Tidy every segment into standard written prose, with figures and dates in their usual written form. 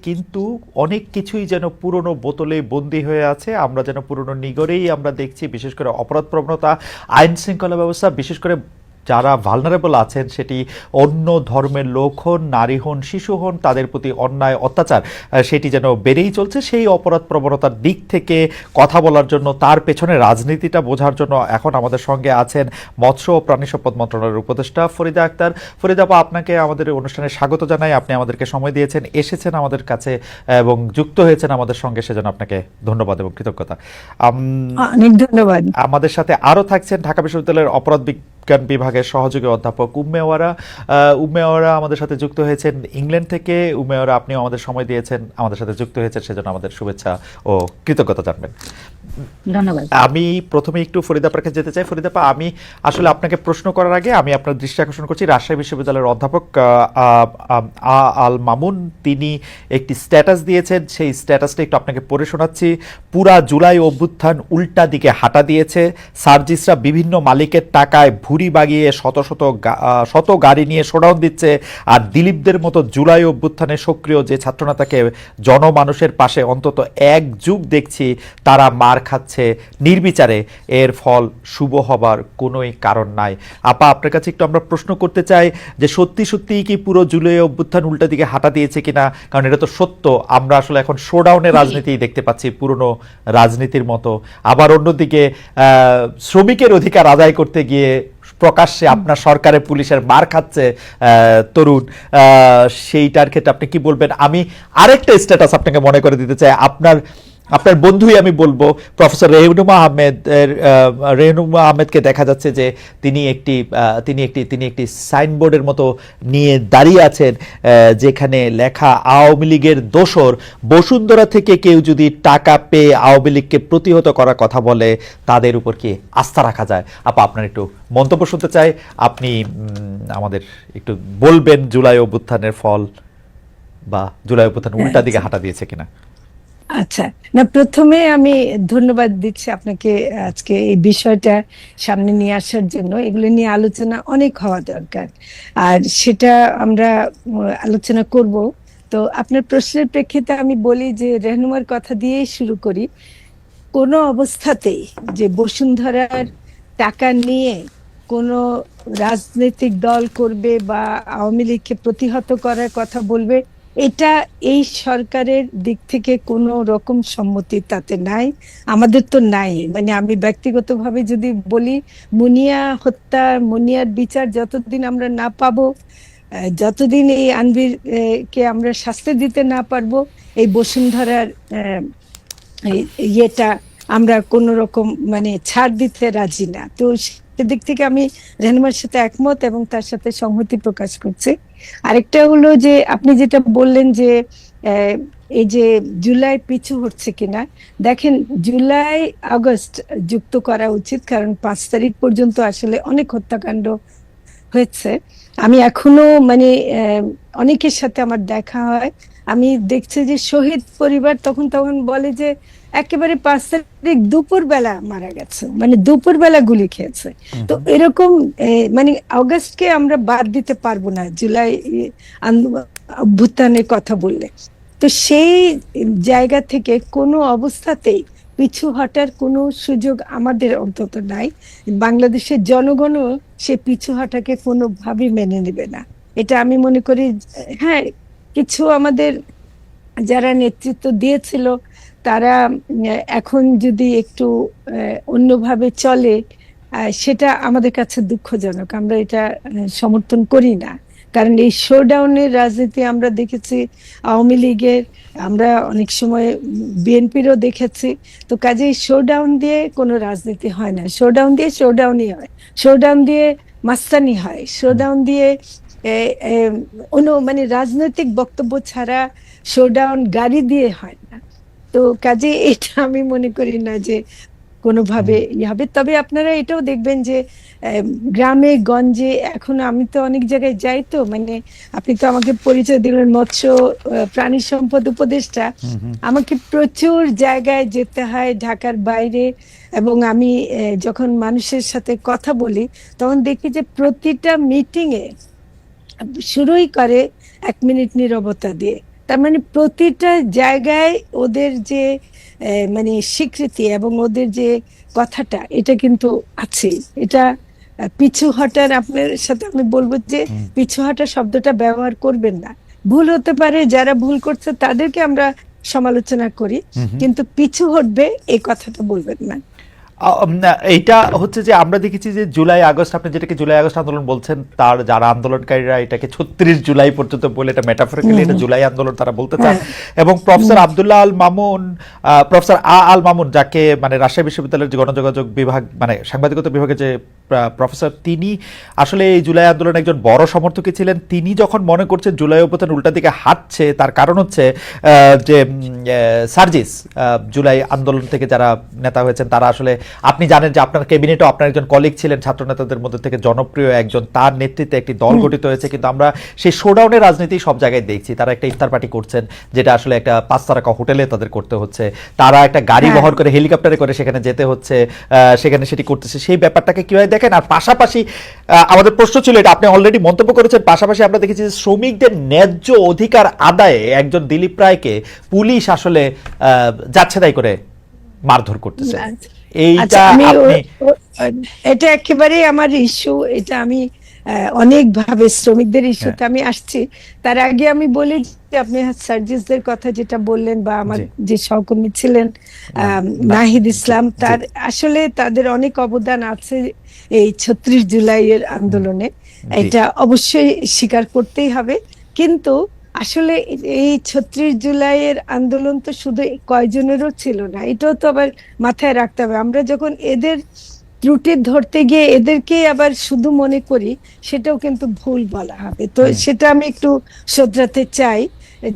কিন্তু অনেক কিছুই যেন পুরনো বোতলে বন্দী হয়ে আছে। আমরা যেন পুরনো নিগড়েই আমরা দেখছি, বিশেষ করে অপরাধ প্রবণতা, আইন শৃঙ্খলা ব্যবস্থা, বিশেষ করে যারা ভালনারেবল আছেন, সেটি অন্য ধর্মের লোক হন, নারী হন, শিশু হন, তাদের প্রতি অন্যায় অত্যাচার সেটি যেন বেড়েই চলছে। সেই অপরাধ প্রবণতার দিক থেকে কথা বলার জন্য, তার পেছনে রাজনীতিটা বোঝার জন্য এখন আমাদের সঙ্গে আছেন মৎস্য ও প্রাণী সম্পদ মন্ত্রণালয়ের উপদেষ্টা ফরিদা আক্তার। ফরিদা আপা, আপনাকে আমাদের অনুষ্ঠানে স্বাগত জানাই। আপনি আমাদেরকে সময় দিয়েছেন, এসেছেন আমাদের কাছে এবং যুক্ত হয়েছেন আমাদের সঙ্গে, সেজন্য আপনাকে ধন্যবাদ এবং কৃতজ্ঞতা। অনেক ধন্যবাদ। আমাদের সাথে আরও থাকছেন ঢাকা বিশ্ববিদ্যালয়ের অপরাধ বিজ্ঞান বিভাগের সহযোগী অধ্যাপক উম্মে ওয়ারা আমাদের সাথে যুক্ত হয়েছেন ইংল্যান্ড থেকে। উম্মে ওয়ারা, আপনিও আমাদের সময় দিয়েছেন, আমাদের সাথে যুক্ত হয়েছেন, সেজন্য আমাদের শুভেচ্ছা ও কৃতজ্ঞতা জানবেন। ধন্যবাদ। আমি প্রথমে একটু ফরিদার কাছে যেতে চাই। ফরিদা, আমি আসলে আপনাকে প্রশ্ন করার আগে আমি আপনার দৃষ্টি আকর্ষণ করছি রাজশাহী বিশ্ববিদ্যালয়ের অধ্যাপক আল মামুন। তিনি একটি স্ট্যাটাস দিয়েছেন, সেই স্ট্যাটাসটা একটু আপনাকে পড়ে শোনাচ্ছি। পুরা জুলাই অভ্যুত্থান উল্টা দিকে হাঁটা দিয়েছে। সার্জিসরা বিভিন্ন মালিকের টাকায় ভুরি বাগিয়ে শত গাড়ি নিয়ে শোডাউন দিচ্ছে। আর দিলীপদের মতো জুলাই অভ্যুত্থানে সক্রিয় যে ছাত্রনেতাকে জনমানুষের পাশে অন্তত এক যুগ দেখছি, তারা মার খাচ্ছে নির্বিচারে। এর ফল শুভ হবার কোনোই কারণ নাই। আপা, আপনার কাছে একটু আমরা প্রশ্ন করতে চাই যে সত্যি সত্যিই কি পুরো জুলাই অভ্যুত্থান উল্টা দিকে হাঁটা দিয়েছে কিনা? কারণ এটা তো সত্য, আমরা আসলে এখন শোডাউনের রাজনীতি দেখতে পাচ্ছি, পুরনো রাজনীতির মতো। আবার অন্যদিকে শ্রমিকের অধিকার আদায় করতে গিয়ে প্রকাশ্যে আপনার সরকারের পুলিশের মার খাচ্ছে তরুণ। সেইটার ক্ষেত্রে আপনি কি বলবেন? আমি আরেকটা স্ট্যাটাস আপনাকে মনে করে দিতে চাই। আপনার বন্ধুই আমি বলবো, প্রফেসর রেহনুমা আহমেদকে দেখা যাচ্ছে যে তিনি একটি সাইনবোর্ডের মতো নিয়ে দাঁড়িয়ে আছেন, যেখানে লেখা আওয়ামী লীগের দোসর। বসুন্ধরা থেকে কেউ যদি টাকা পেয়ে আওয়ামী লীগকে প্রতিহত করার কথা বলে, তাদের উপর কি আস্থা রাখা যায়? আপা, আপনার একটু মন্তব্য শুনতে চাই। আপনি আমাদের একটু বলবেন জুলাই অভ্যুত্থানের ফল বা জুলাই অভ্যুত্থান উল্টা দিকে হাঁটা দিয়েছে কিনা? আচ্ছা, না, প্রথমে আমি ধন্যবাদ দিচ্ছি আপনাকে আজকে এই বিষয়টা সামনে নিয়ে আসার জন্য। এগুলো নিয়ে আলোচনা অনেক হওয়া দরকার, আর সেটা আমরা আলোচনা করব। তো আপনার প্রশ্নের প্রেক্ষিতে আমি বলি যে রেহনুমার কথা দিয়েই শুরু করি। কোনো অবস্থাতেই যে বসুন্ধরার টাকা নিয়ে কোনো রাজনৈতিক দল করবে বা আওয়ামী লীগকে প্রতিহত করার কথা বলবে, এটা এই সরকারের দিক থেকে কোনো রকম সম্মতি তাতে নাই, আমাদের তো নাই। মানে আমি ব্যক্তিগতভাবে যদি বলি, মুনিয়া হত্যা, মুনিয়ার বিচার যতদিন আমরা না পাবো, যতদিন এই আনভির কে আমরা শাস্তি দিতে না পারবো, এই বসুন্ধরার ইয়েটা আমরা কোন রকম মানে ছাড় দিতে রাজি না। তো সেদিক থেকে আমি রেহনুমার সাথে একমত এবং তার সাথে সংহতি প্রকাশ করছি। আরেকটা হলো যে আপনি যেটা বললেন যে এই যে জুলাই পিছু হচ্ছে কিনা, দেখেন, জুলাই আগস্ট যুক্ত করা উচিত, কারণ 5 তারিখ পর্যন্ত আসলে অনেক হত্যাকাণ্ড হয়েছে। আমি এখনো মানে অনেকের সাথে আমার দেখা হয়, আমি দেখছি যে শহীদ পরিবার তখন তখন বলে যে একেবারে 5 তারিখ দুপুর বেলা মারা গেছে, মানে দুপুর বেলা গুলি খেয়েছে। তো এরকম মানে অগাস্টকে আমরা বাদ দিতে পারবো না জুলাই অভ্যুত্থানের কথা বললে। তো সেই জায়গা থেকে কোনো অবস্থাতেই পিছু হটার কোনো সুযোগ আমাদের অন্তত নাই। বাংলাদেশের জনগণও সে পিছু হটাকে কোনোভাবেই মেনে নেবে না, এটা আমি মনে করি। হ্যাঁ, কিছু আমাদের যারা নেতৃত্ব দিয়েছিল তারা এখন যদি একটু অন্যভাবে চলে, সেটা আমাদের কাছে দুঃখজনক, আমরা এটা সমর্থন করি না। কারণ এই শোডাউনের রাজনীতি আমরা দেখেছি আওয়ামী লীগের, আমরা অনেক সময় বিএনপিরও দেখেছি। তো কাজেই শোডাউন দিয়ে কোনো রাজনীতি হয় না, শোডাউন দিয়ে শোডাউনই হয়, শোডাউন দিয়ে মাস্তানি হয়, শোডাউন দিয়ে মানে রাজনৈতিক বক্তব্য ছাড়া শোডাউন গাড়ি দিয়ে হয় না। তো কাজে এটা আমি মনে করি না যে কোনোভাবে হবে। তবে আপনারা এটাও দেখবেন যে গ্রামে গঞ্জে এখন, আমি তো অনেক জায়গায় যাই, তো মানে আপনি তো আমাকে পরিচয় দিলেন মৎস্য প্রাণী সম্পদ উপদেষ্টা, আমাকে প্রচুর জায়গায় যেতে হয় ঢাকার বাইরে, এবং আমি যখন মানুষের সাথে কথা বলি তখন দেখি যে প্রতিটা মিটিং এ শুরুই করে 1 মিনিট নীরবতা দিয়ে, তার মানে প্রতিটা জায়গায় ওদের যে মানে স্বীকৃতি এবং ওদের যে কথাটা, এটা কিন্তু আছে। এটা পিছু হটার, আপনার সাথে আমি বলবো যে হুম, পিছু হটা শব্দটা ব্যবহার করবেন না। ভুল হতে পারে, যারা ভুল করছে তাদেরকে আমরা সমালোচনা করি, হুম, হুম। কিন্তু পিছু হটবে এই কথাটা বলবেন না। এইটা হচ্ছে যে আমরা দেখেছি যে জুলাই আগস্ট, আপনি যেটাকে জুলাই আগস্ট আন্দোলন বলছেন, তার যারা আন্দোলনকারীরা এটাকে 36 জুলাই পর্যন্ত বলে, এটা মেটাফরিক্যালি হুম এটা হুম। জুলাই আন্দোলন তারা বলতে চান। হ্যাঁ। এবং প্রফেসর হুম আব্দুল্লাহ আল মামুন, প্রফেসর আল মামুন, যাকে মানে রাজশাহী বিশ্ববিদ্যালয়ের যে গণযোগাযোগ বিভাগ মানে সাংবাদিকতা বিভাগের যে প্রফেসর, তিনি আসলে এই জুলাই আন্দোলনের একজন বড় সমর্থকই ছিলেন। তিনি যখন মনে করছেন জুলাই অভ্যুত্থান উল্টা দিকে হাঁটছে, তার কারণ হচ্ছে যে সার্জিস, জুলাই আন্দোলন থেকে যারা নেতা হয়েছেন তারা আসলে, আপনি জানেন যে আপনার ক্যাবিনেটও আপনার একজন কলিগ ছিলেন ছাত্র নেতাদের মধ্যে থেকে জনপ্রিয় একজন, তার নেতৃত্বে একটি দল হুম গঠিত হয়েছে। কিন্তু আমরা সেই শোডাউনের রাজনীতি সব জায়গায় দেখছি। তারা একটা ইফতার পার্টি করছেন, যেটা আসলে একটা 5 তারকা হোটেলে তাদের করতে হচ্ছে। তারা একটা গাড়ি হ্যাঁ। বহর করে হেলিকপ্টারে করে সেখানে যেতে হচ্ছে, সেখানে সেটি করতেছে। সেই ব্যাপারটাকে কিভাবে দেখেন? আর পাশাপাশি আমাদের প্রশ্ন ছিল, এটা আপনি অলরেডি মন্তব্য করেছেন, পাশাপাশি আমরা দেখেছি যে শ্রমিকদের ন্যায্য অধিকার আদায়ে একজন দিলীপ রায়কে পুলিশ আসলে যাচ্ছে তাই করে মারধর করতেছে। আচ্ছা, আচ্ছা, এইটা আমি আপনি এটা একেবারেই আমার ইস্যু। এটা আমি অনেকভাবে শ্রমিকদের হ্যাঁ, ইস্যুতে আমি আসছি। তার আগে আমি বলি যে আপনি সার্জিসদের কথা যেটা বললেন, বা আমার জি, যে সহকর্মী ছিলেন না, আহ, না, নাহিদ জি, ইসলাম, জি, তার আসলে তাদের অনেক অবদান আছে এই 36 জুলাইয়ের হুম, আন্দোলনে। জি, এটা অবশ্যই স্বীকার করতেই হবে। কিন্তু আসলে এই 36 জুলাইয়ের আন্দোলন তো শুধু কয়জনেরও ছিল না, এটাও তো আবার মাথায় রাখতে হবে। আমরা যখন এদের ত্রুটি ধরতে গিয়ে এদেরকে আবার শুধু মনে করি, সেটাও কিন্তু ভুল বলা হবে। তো হুম, সেটা আমি একটু শোধরাতে চাই,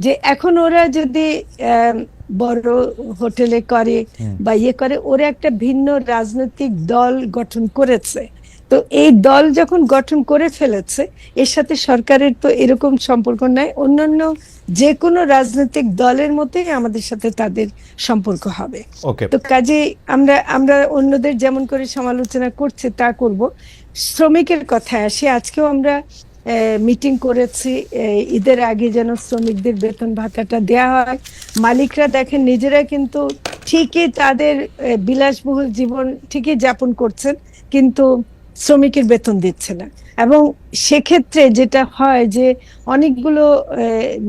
যে এখন ওরা যদি আহ, বড় হোটেলে করে হুম, বা ইয়ে করে, ওরা একটা ভিন্ন রাজনৈতিক দল গঠন করেছে। তো এই দল যখন গঠন করে ফেলেছে, এর সাথে সরকারের তো এরকম সম্পর্ক নাই। অন্যান্য যে কোনো রাজনৈতিক দলের মতোই আমাদের সাথে তাদের সম্পর্ক হবে। ওকে, তো কাজে আমরা আমরা অন্যদের যেমন করে সমালোচনা করছে তা করব। শ্রমিকের কথায় আসি, আজকেও আমরা মিটিং করেছি ঈদের আগে যেন শ্রমিকদের বেতন ভাতাটা দেয়া হয়। মালিকরা দেখেন নিজেরা কিন্তু ঠিকই তাদের বিলাসবহুল জীবন ঠিকই যাপন করছেন, কিন্তু শ্রমিকের বেতন দিচ্ছে না। এবং সেক্ষেত্রে যেটা হয় যে অনেকগুলো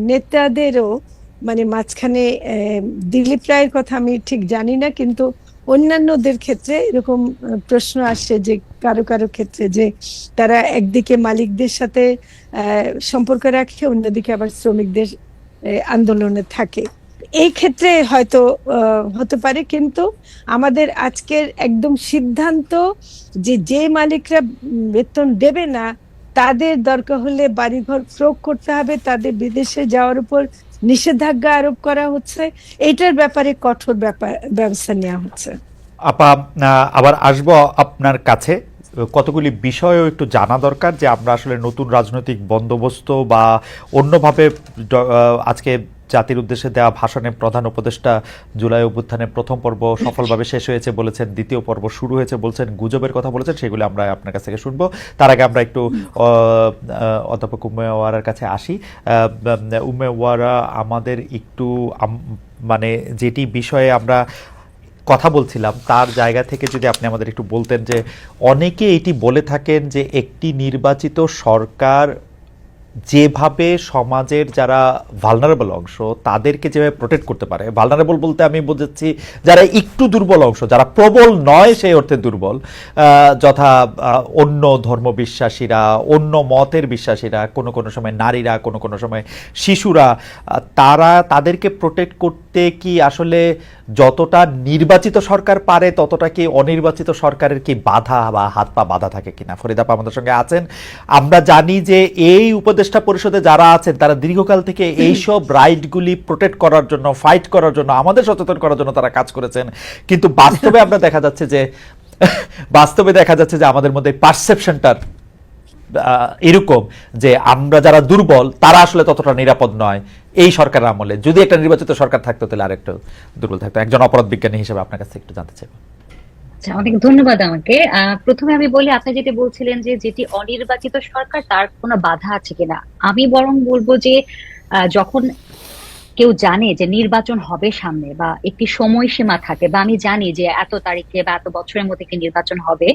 নেতাদেরও মানে মাঝখানে দিলীপ রায়ের কথা আমি ঠিক জানি না, কিন্তু অন্যান্যদের ক্ষেত্রে এরকম প্রশ্ন আসছে যে কারো কারো ক্ষেত্রে যে তারা একদিকে মালিকদের সাথে সম্পর্ক রাখে, অন্যদিকে আবার শ্রমিকদের আন্দোলনে থাকে। এই ক্ষেত্রে হয়তো হতে পারে, কিন্তু আমাদের আজকের একদম সিদ্ধান্ত যে যে মালিকরা বেতন দেবে না, তাদের দরকার হলে বাড়িঘর ক্রয় করতে হবে, তাদের বিদেশে যাওয়ার উপর নিষেধাজ্ঞা আরোপ করা হচ্ছে। এটার ব্যাপারে কঠোর ব্যবস্থা নেওয়া হচ্ছে। আপা, আবার আসবো আপনার কাছে। কতগুলি বিষয়ও একটু জানা দরকার, যে আমরা আসলে নতুন রাজনৈতিক বন্দোবস্ত বা অন্যভাবে আজকে জাতির উদ্দেশ্যে দেওয়া ভাষণে প্রধান উপদেষ্টা জুলাই অভ্যুত্থানের প্রথম পর্ব সফলভাবে শেষ হয়েছে বলেছেন, দ্বিতীয় পর্ব শুরু হয়েছে বলছেন, গুজবের কথা বলেছেন, সেগুলো আমরা আপনার কাছ থেকে শুনবো। তার আগে আমরা একটু অধ্যাপক উম্মে ওয়ারার কাছে আসি। উম্মে ওয়ারা, আমাদের একটু মানে যেটি বিষয়ে আমরা কথা বলছিলাম তার জায়গা থেকে যদি আপনি আমাদের একটু বলতেন, যে অনেকে এটি বলে থাকেন যে একটি নির্বাচিত সরকার যেভাবে সমাজের যারা ভালনারেবল অংশ তাদেরকে যেভাবে প্রোটেক্ট করতে পারে, ভালনারেবল বলতে আমি বোঝাচ্ছি যারা একটু দুর্বল অংশ, যারা প্রবল নয় সেই অর্থে দুর্বল, যথা অন্য ধর্মবিশ্বাসীরা, অন্য মতের বিশ্বাসীরা, কোনো কোনো সময় নারীরা, কোনো কোনো সময় শিশুরা, তারা তাদেরকে প্রোটেক্ট করতে কি আসলে যতটা নির্বাচিত সরকার পারে ততটা কি অনির্বাচিত সরকারের কি বাধা বা হাত পা বাধা থাকে কিনা? ফরিদাপা আমাদের সঙ্গে আছেন। আমরা জানি যে এই উপদেষ্টা পরিষদে যারা আছেন তারা দীর্ঘকাল থেকে এইসব রাইটগুলি প্রোটেক্ট করার জন্য, ফাইট করার জন্য, আমাদের সচেতন করার জন্য তারা কাজ করেছেন। কিন্তু বাস্তবে আমরা দেখা যাচ্ছে যে আমাদের মধ্যে পারসেপশনটার এরকম যে আমরা যারা দুর্বল তারা আসলে ততটা নিরাপদ নয়। এই সরকারের আমলে যদি একটা নির্বাচিত সরকার থাকতো তাহলে আরেকটু দুর্বল থাকতো। একজন অপরাধ বিজ্ঞানী হিসেবে আপনার কাছে একটু জানতে চাই। আচ্ছা, অনেক ধন্যবাদ আমাকে। প্রথমে আমি বলি, আপনি যেটি বলছিলেন যে যেটি অনির্বাচিত সরকার তার কোনো বাধা আছে কিনা, আমি বরং বলবো যে যখন কেউ জানে যে নির্বাচন হবে সামনে বা একটি সময়সীমা থাকে, বা আমি জানি যে এত তারিখে বা এত বছরের মধ্যে কি নির্বাচন হবে,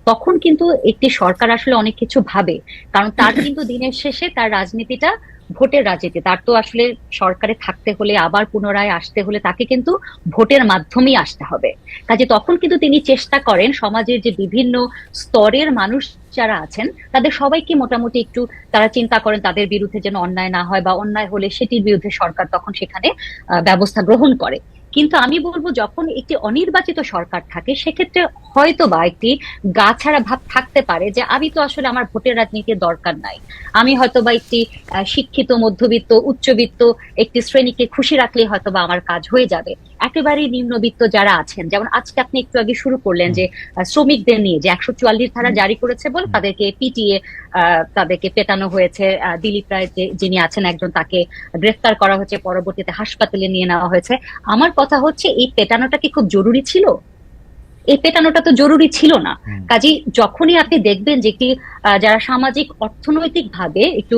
তখন কিন্তু একটি সরকার আসলে অনেক কিছু ভাবে। কারণ তার কিন্তু দিনের শেষে তার রাজনীতিটা ভোটের রাজনীতি। তার তো আসলে সরকারে থাকতে হলে, আবার পুনরায় আসতে হলে তাকে কিন্তু ভোটের মাধ্যমেই আসতে হবে। কাজে তখন কিন্তু তিনি চেষ্টা করেন সমাজের যে বিভিন্ন স্তরের মানুষ যারা আছেন তাদের সবাইকে মোটামুটি একটু, তারা চিন্তা করেন তাদের বিরুদ্ধে যেন অন্যায় না হয়, বা অন্যায় হলে সেটির বিরুদ্ধে সরকার তখন সেখানে ব্যবস্থা গ্রহণ করে। কিন্তু আমি বলবো যখন একটি অনির্বাচিত সরকার থাকে সেক্ষেত্রে হয়তো বা একটি গা ছাড়া ভাব থাকতে পারে, যে আমি তো আসলে আমার ভোটের রাজনীতির দরকার নাই, আমি হয়তো বা একটি শিক্ষিত মধ্যবিত্ত উচ্চবিত্ত একটি শ্রেণীকে খুশি রাখলে হয়তো বা আমার কাজ হয়ে যাবে। একেবারে নিম্নবিত্ত যারা আছেন, যেমন আজকে আপনি একটু আগে শুরু করলেন যে শ্রমিকদের নিয়ে যে 144 ধারা জারি করেছে বলে তাদেরকে পিটিয়ে তাদেরকে পেটানো হয়েছে, দিলীপ রায় যিনি আছেন একজন, তাকে গ্রেফতার করা হয়েছে, পরবর্তীতে হাসপাতালে নিয়ে নেওয়া হয়েছে। আমার কথা হচ্ছে এই পেটানোটা কি খুব জরুরি ছিল? এই পেটানোটা তো জরুরি ছিল না। কাজেই যখনই আপনি দেখবেন যে একটি যারা সামাজিক অর্থনৈতিক ভাবে একটু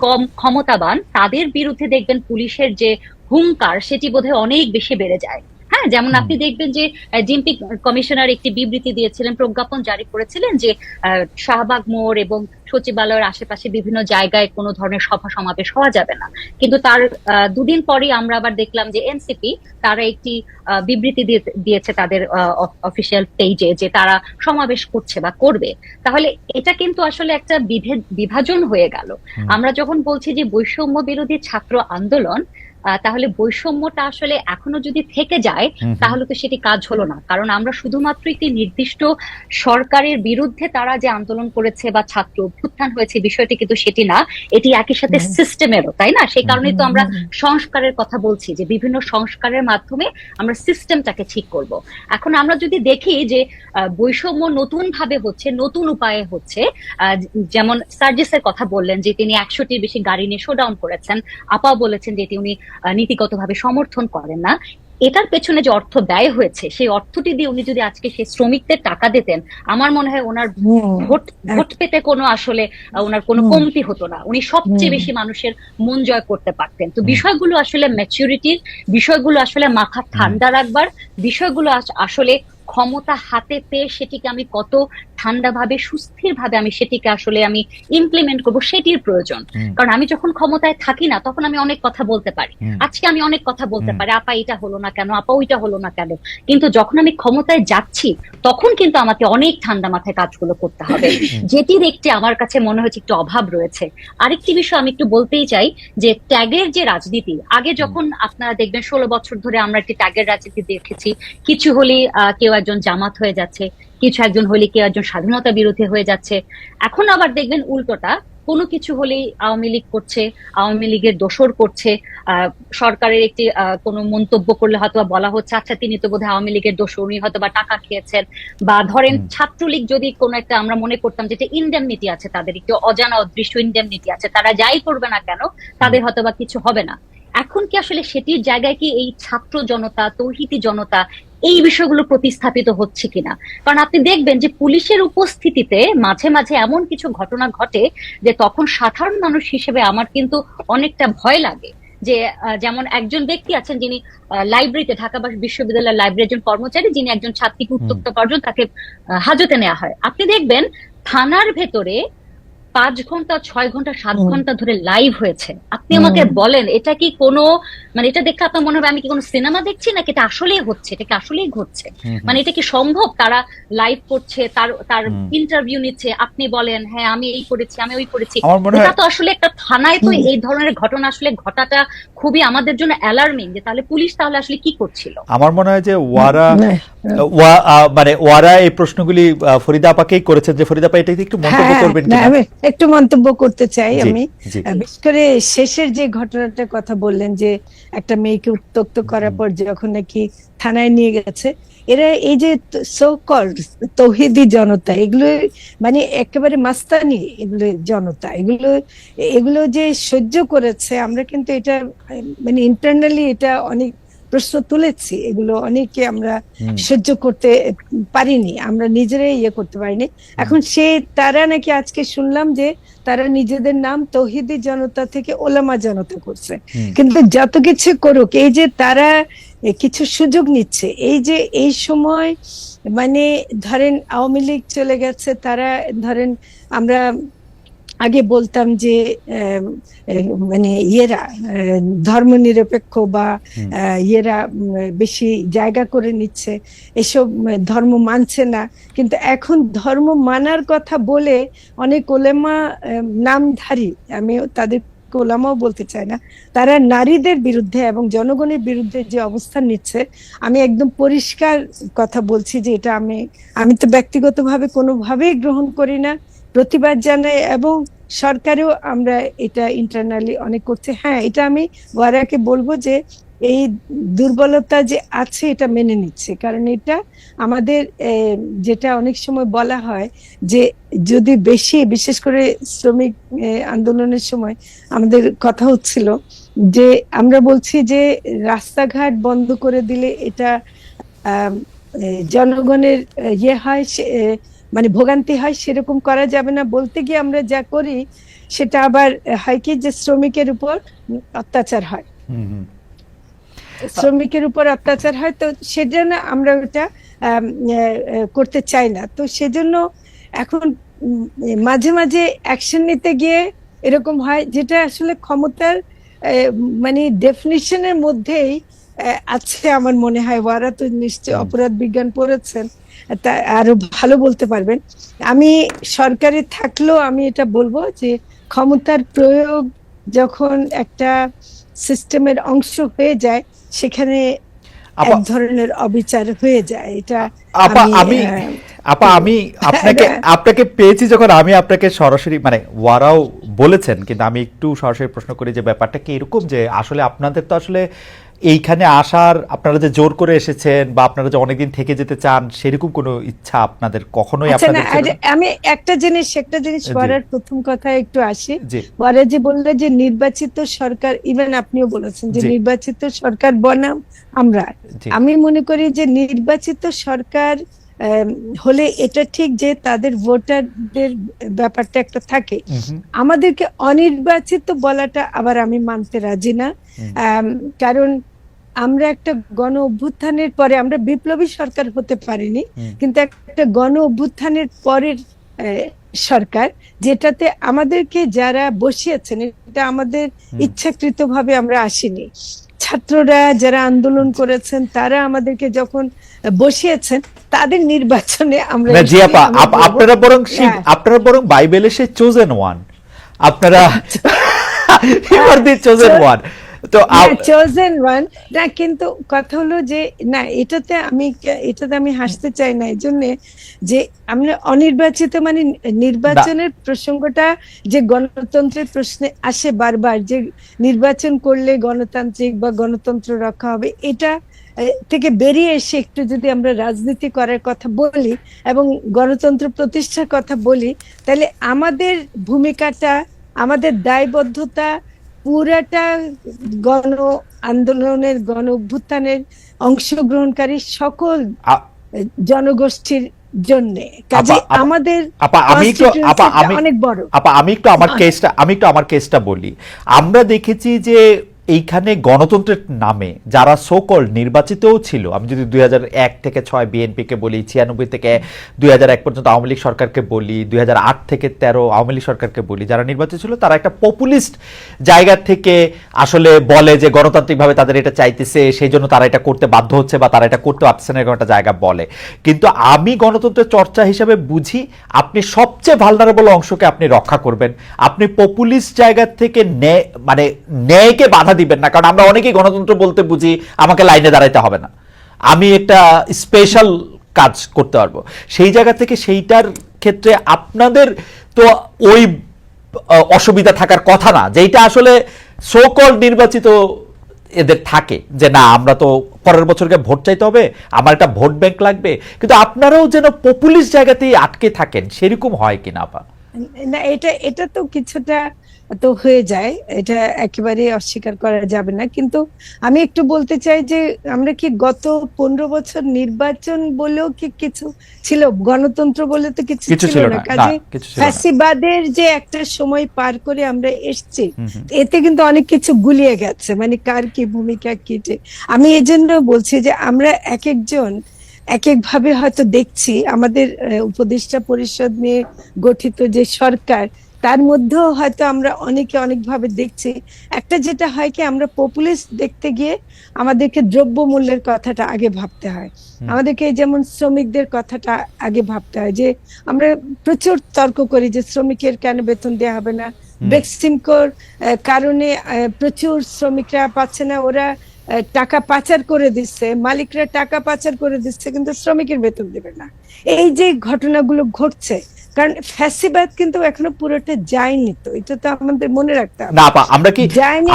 কম ক্ষমতাবান, তাদের বিরুদ্ধে দেখবেন পুলিশের যে হুঙ্কার সেটি বোধহয় অনেক বেশি বেড়ে যায়। হ্যাঁ, যেমন আপনি দেখবেন যে জিএমপি কমিশনার একটি বিবৃতি দিয়েছিলেন, প্রজ্ঞাপন জারি করেছিলেন যে শাহবাগ মোড় এবং সচিবালয়ের আশেপাশে বিভিন্ন জায়গায় কোনো ধরনের সভা সমাবেশ হওয়া যাবে না। কিন্তু তার দুদিন পরেই আমরা আবার দেখলাম যে এনসিপি তারা একটি বিবৃতি দিয়েছে তাদের অফিসিয়াল পেজে যে তারা সমাবেশ করছে বা করবে। তাহলে এটা কিন্তু আসলে একটা বিভাজন হয়ে গেল। আমরা যখন বলছি যে বৈষম্য বিরোধী ছাত্র আন্দোলন, তাহলে বৈষম্যটা আসলে এখনো যদি থেকে যায় তাহলে তো সেটি কাজ হলো না। কারণ আমরা শুধুমাত্র একটি নির্দিষ্ট সরকারের বিরুদ্ধে তারা যে আন্দোলন করেছে বা ছাত্র অভ্যুত্থান হয়েছে বিষয়টি কিন্তু সেটি না, এটি একই সাথে সিস্টেমেরও, তাই না? সেই কারণেই তো আমরা সংস্কারের কথা বলছি, যে বিভিন্ন সংস্কারের মাধ্যমে আমরা সিস্টেমটাকে ঠিক করব। এখন আমরা যদি দেখি যে বৈষম্য নতুন ভাবে হচ্ছে, নতুন উপায়ে হচ্ছে, যেমন সার্জিসের কথা বললেন যে তিনি 100টির বেশি গাড়ি নিয়ে শোডাউন করেছেন, আপাও বলেছেন যে এটি উনি নীতিগতভাবে সমর্থন করেন না। এটার পেছনে যে অর্থ ব্যয় হয়েছে সেই অর্থটি দিয়ে উনি যদি আজকে সেই শ্রমিকদের টাকা দিতেন, আমার মনে হয় ওনার ভোট পেতে কোনো আসলে ওনার কোনো কমতি হতো না, উনি সবচেয়ে বেশি মানুষের মন জয় করতে পারতেন। তো বিষয়গুলো আসলে ম্যাচুরিটির, বিষয়গুলো আসলে মাথা ঠান্ডা রাখবার, বিষয়গুলো আসলে ক্ষমতা হাতে পেয়ে সেটিকে আমি কত ঠান্ডাভাবে সুস্থির ভাবে আমি সেটিকে আসলে আমি ইমপ্লিমেন্ট করবো সেটির প্রয়োজন। কারণ আমি যখন ক্ষমতায় থাকি না তখন আমি অনেক কথা বলতে পারি, আজকে আমি অনেক কথা বলতে পারি, আপা এটা হলো না কেন, আপা ওইটা হলো না কেন, কিন্তু যখন আমি ক্ষমতায় যাচ্ছি তখন কিন্তু আমাকে অনেক ঠান্ডা মাথায় কাজগুলো করতে হবে, যেটির একটি আমার কাছে মনে হচ্ছে একটু অভাব রয়েছে। আরেকটি বিষয় আমি একটু বলতেই চাই যে ট্যাগের যে রাজনীতি, আগে যখন আপনারা দেখবেন 16 বছর ধরে আমরা একটি ট্যাগের রাজনীতি দেখেছি, কিছু হলে কেউ একজন জামাত হয়ে যাচ্ছে, কিছু একজন হলে কেউ একজন স্বাধীনতা বিরোধী হয়ে যাচ্ছে। এখন আবার দেখবেন উল্টোটা, কোনো কিছু হলেই আওয়ামী লীগ করছে, আওয়ামী লীগের দোসর করছে। সরকারের একটি কোনো মন্তব্য করলে হয়তো বলা হচ্ছে আচ্ছা তিনি তো বোধহয় আওয়ামী লীগের দোসর, উনি হয়তো বা টাকা খেয়েছেন। বা ধরেন ছাত্রলীগ যদি কোনো একটা, আমরা মনে করতাম যেটা ইনডেমনিটি আছে, তাদের একটু অজানা অদৃশ্য ইনডেমনিটি আছে, তারা যাই করবে না কেন তাদের হয়তো বা কিছু হবে না। এখন কি আসলে সেটির জায়গায় কি এই ছাত্র জনতা, তৌহিদি জনতা, এই বিষয়গুলো প্রতিস্থাপিত হচ্ছে কিনা? কারণ আপনি দেখবেন যে পুলিশের উপস্থিতিতে মাঝে মাঝে এমন কিছু ঘটনা ঘটে যে তখন সাধারণ মানুষ হিসেবে আমার কিন্তু অনেকটা ভয় লাগে। যে যেমন একজন ব্যক্তি আছেন যিনি লাইব্রেরিতে, ঢাকা বিশ্ববিদ্যালয়ের লাইব্রেরির একজন কর্মচারী, যিনি একজন ছাত্রীকে উত্ত্যক্ত করার জন্য তাকে হাজতে নেওয়া হয়। আপনি দেখবেন থানার ভেতরে 5 ঘন্টা 6 ঘন্টা 7 ঘন্টা ধরে লাইভ হয়েছে। আপনি আমাকে বলেন এটা কি কোনো, মানে এটা দেখে আপনার মনে হবে আমি কি কোনো সিনেমা দেখছি নাকি এটা আসলেই হচ্ছে, এটা কি আসলেই ঘটছে? মানে এটা কি সম্ভব? তারা লাইভ করছে, তার ইন্টারভিউ নিচ্ছে, আপনি বলেন হ্যাঁ আমি এই করেছি, আমি ওই করেছি। এটা তো আসলে একটা থানায় তো এই ধরনের ঘটনা আসলে ঘটাটা খুবই আমাদের জন্য অ্যালার্মিং, যে তাহলে পুলিশ তাহলে আসলে কি করছিল? আমার মনে হয় যে ওয়ারা এই প্রশ্নগুলি ফরিদা আপাকেই করেছেন, যে ফরিদা আপা এটা একটু মন্তব্য করবেন কিনা? একটু মন্তব্য করতে চাই আমি। বিশেষ করে শেষের যে ঘটনাটার কথা বললেন যে একটা মেয়েকে উত্ত্যক্ত করার পর যখন নাকি থানায় নিয়ে গেছে, এরা এই যে সো কল্ড তৌহিদি জনতা, এগুলো মানে একেবারে মাস্তানি, এগুলো জনতা, এগুলো যে সহ্য করেছে, আমরা কিন্তু এটা মানে ইন্টারনালি এটা অনেক প্রশ্ন তুলেছি, এগুলো অনেকে আমরা সহ্য করতে পারিনি, আমরা নিজেরাই ইয়ে করতে পারিনি। এখন তারা নাকি আজকে শুনলাম যে তারা নিজেদের নাম তৌহিদি জনতা থেকে ওলামা জনতা করছে। কিন্তু যত কিছু করুক, এই যে তারা কিছু সুযোগ নিচ্ছে, এই যে এই সময় মানে ধরেন আওয়ামী লীগ চলে গেছে, তারা ধরেন আমরা আগে বলতাম যে মানে ইয়েরা ধর্মনিরপেক্ষ বা ইয়েরা বেশি জায়গা করে নিচ্ছে, এসব ধর্ম মানছে না। কিন্তু এখন ধর্ম মানার কথা বলে অনেক ওলেমা নামধারী, আমি তাদের ওলামাও বলতে চাই না, তারা নারীদের বিরুদ্ধে এবং জনগণের বিরুদ্ধে যে অবস্থান নিচ্ছে, আমি একদম পরিষ্কার কথা বলছি যে এটা আমি তো ব্যক্তিগতভাবে কোনোভাবেই গ্রহণ করি না, প্রতিবাদ জানাই, এবং সরকারেও আমরা এটা ইন্টারনালি অনেক করছে। হ্যাঁ, এটা আমি ওয়ারাকে বলবো যে এই দুর্বলতা যে আছে এটা মেনে নিচ্ছে, কারণ এটা আমাদের যেটা অনেক সময় বলা হয় যে যদি বেশি, বিশেষ করে শ্রমিক আন্দোলনের সময় আমাদের কথা হচ্ছিল যে আমরা বলছি যে রাস্তাঘাট বন্ধ করে দিলে এটা জনগণের ইয়ে হয়, মানে ভোগান্তি হয়, সেরকম করা যাবে না। বলতে গিয়ে আমরা যা করি সেটা আবার হয় কি যে শ্রমিকের উপর অত্যাচার হয়, শ্রমিকের উপর অত্যাচার হয়, তো সেজন্য আমরা ওটা করতে চাই না। তো সেজন্য এখন মাঝে মাঝে অ্যাকশন নিতে গিয়ে এরকম হয়, যেটা আসলে ক্ষমতার মানে ডেফিনিশনের মধ্যেই আছে আমার মনে হয়। ওরা তো নিশ্চয় অপরাধ বিজ্ঞান পড়েছেন, তা আরো ভালো বলতে পারবেন। আমি সরকারে থাকলেও আমি এটা বলবো যে ক্ষমতার প্রয়োগ যখন একটা সিস্টেমের অংশ হয়ে যায়, সেখানে এক ধরনের অবিচার হয়ে যায়। এটা আমি আপনাকে পেয়েছি যখন আমি আপনাকে সরাসরি, মানে ওয়ারাও বলেছেন, কিন্তু আমি একটু সরাসরি প্রশ্ন করি যে ব্যাপারটা কি এরকম যে আসলে আপনাদের তো আসলে এইখানে আসার, আপনারা যে জোর করে এসেছেন বা আপনারা যে অনেকদিন থেকে যেতে চান, সেরকম কোনো ইচ্ছা আপনাদের কখনোই আপনাদের ছিল না? আমি একটা জিনিস ওয়ারার প্রথম কথা একটু আসি। ওয়ারা যে বললে যে নির্বাচিত সরকার, ইভেন আপনিও বলেছেন যে নির্বাচিত সরকার বনাম আমরা, আমি মনে করি যে নির্বাচিত সরকার হলে এটা ঠিক যে তাদের ভোটারদের ব্যাপারটা একটা থাকে, আমাদেরকে অনির্বাচিত বলাটা আবার আমি মানতে রাজি না। কারণ আমরা একটা গণ অভ্যুত্থানের পরে, আমরা বিপ্লবী সরকার হতে পারিনি, কিন্তু একটা গণ অভ্যুত্থানের পরের সরকার, যেটাতে আমাদেরকে যারা বসিয়েছেন, এটা আমাদের ইচ্ছাকৃতভাবে আমরা আসিনি। ছাত্ররা যারা আন্দোলন করেছেন, তারা আমাদেরকে যখন বসিয়েছেন, তাদের নির্বাচনে আমরা আপনারা বরং বাইবেলে সে চোজেন ওয়ান, আপনারা চোজেন ওয়ান। তো চোজেন ওয়ান না, কিন্তু কথা হলো যে না, এটাতে আমি হাসতে চাই না, এই জন্য যে আমরা অনির্বাচিত, মানে নির্বাচনের প্রসঙ্গটা যে গণতন্ত্রের প্রশ্নে আসে বারবার, যে নির্বাচন করলে গণতান্ত্রিক বা গণতন্ত্র রক্ষা হবে, এটা থেকে বেরিয়ে এসে একটু যদি আমরা রাজনীতি করার কথা বলি এবং গণতন্ত্র প্রতিষ্ঠার কথা বলি, তাহলে আমাদের ভূমিকাটা, আমাদের দায়বদ্ধতা পুরাটা গণ আন্দোলনের, গণ অভ্যুত্থানের অংশগ্রহণকারী সকল জনগোষ্ঠীর জন্য। কাজে আমাদের অনেক বড়। আমি একটু আমার কেসটা বলি। আমরা দেখেছি যে এইখানে গণতন্ত্রের নামে যারা সোকল নির্বাচিতও ছিল, আমি যদি 2001 থেকে 6 বিএনপিকে বলি, 96 থেকে 2001 পর্যন্ত আওয়ামী লীগ সরকারকে বলি, 2008 থেকে 13 আওয়ামী লীগ সরকারকে বলি, যারা নির্বাচিত ছিল তারা একটা পপুলিস্ট জায়গা থেকে আসলে বলে যে গণতান্ত্রিকভাবে তাদের এটা চাইতেছে, সেই জন্য তারা এটা করতে বাধ্য হচ্ছে বা তারা এটা করতে পারছে না, এরকম একটা জায়গা বলে। কিন্তু আমি গণতন্ত্রের চর্চা হিসেবে বুঝি আপনি সবচেয়ে ভালনারেবল অংশকে আপনি রক্ষা করবেন, আপনি পপুলিস্ট জায়গা থেকে মানে ন্যায়কে বাধা দিবেন না। কারণ আমরা অনেকেই গণতন্ত্র বলতে বুঝি আমাকে লাইনে দাঁড়াইতে হবে না, আমি একটা স্পেশাল কাজ করতে পারবো, সেই জায়গা থেকে সেইটার ক্ষেত্রে আপনাদের তো ওই অসুবিধা থাকার কথা না, যেটা আসলে সোকল নির্বাচিত এদের থাকে, যে না আমরা তো পরের বছরকে ভোট চাইতে হবে, আমার একটা ভোট ব্যাংক লাগবে। কিন্তু আপনারাও যেন পপুলিস্ট জায়গাতেই আটকে থাকেন, সেরকম হয় কিনা আপা? না, এটা তো কিছুটা তো হয়ে যায়, এটা একেবারে অস্বীকার করা যাবে না। কিন্তু আমি একটু বলতে চাই যে আমরা কি গত 15 বছর নির্বাচন বলেও কি কিছু ছিল, গণতন্ত্র বলে তো কিছু কিছু ছিল ছিল না। না, কাজে কিছু ছিল না। ফ্যাসিবাদের যে একটা সময় পার করে আমরা এসেছি, হুম, হুম। এতে কিন্তু অনেক কিছু গুলিয়ে গেছে, মানে কার কি ভূমিকা কি আমি এজন্য বলছি যে আমরা এক একজন এক এক ভাবে হয়তো দেখছি। আমাদের উপদেষ্টা পরিষদ নিয়ে গঠিত যে সরকার, তার মধ্যেও হয়তো আমরা অনেকে অনেক ভাবে দেখছি। একটা যেটা হয় কি, আমরা পপুলিস্ট দেখতে গিয়ে আমাদেরকে দ্রব্য মূল্যের কথাটা আগে ভাবতে হয়, হুম। আমাদেরকে যেমন শ্রমিকদের কথাটা আগে ভাবতে হয়। যে আমরা প্রচুর তর্ক করি যে শ্রমিকের কেন বেতন দেওয়া হবে না, হুম। বেক্সিমকোর কারণে প্রচুর শ্রমিকরা পাচ্ছে না, ওরা টাকা পাচার করে দিচ্ছে, মালিকরা টাকা পাচার করে দিচ্ছে, কিন্তু শ্রমিকের বেতন দেবে না। এই যে ঘটনাগুলো ঘটছে, কারণ ফ্যাসিবাদ কিন্তু এখনো পুরোটা যায়নি, তো এটা তো আমাদের মনে রাখতে হবে। না আপা, আমরা কি যায়নি।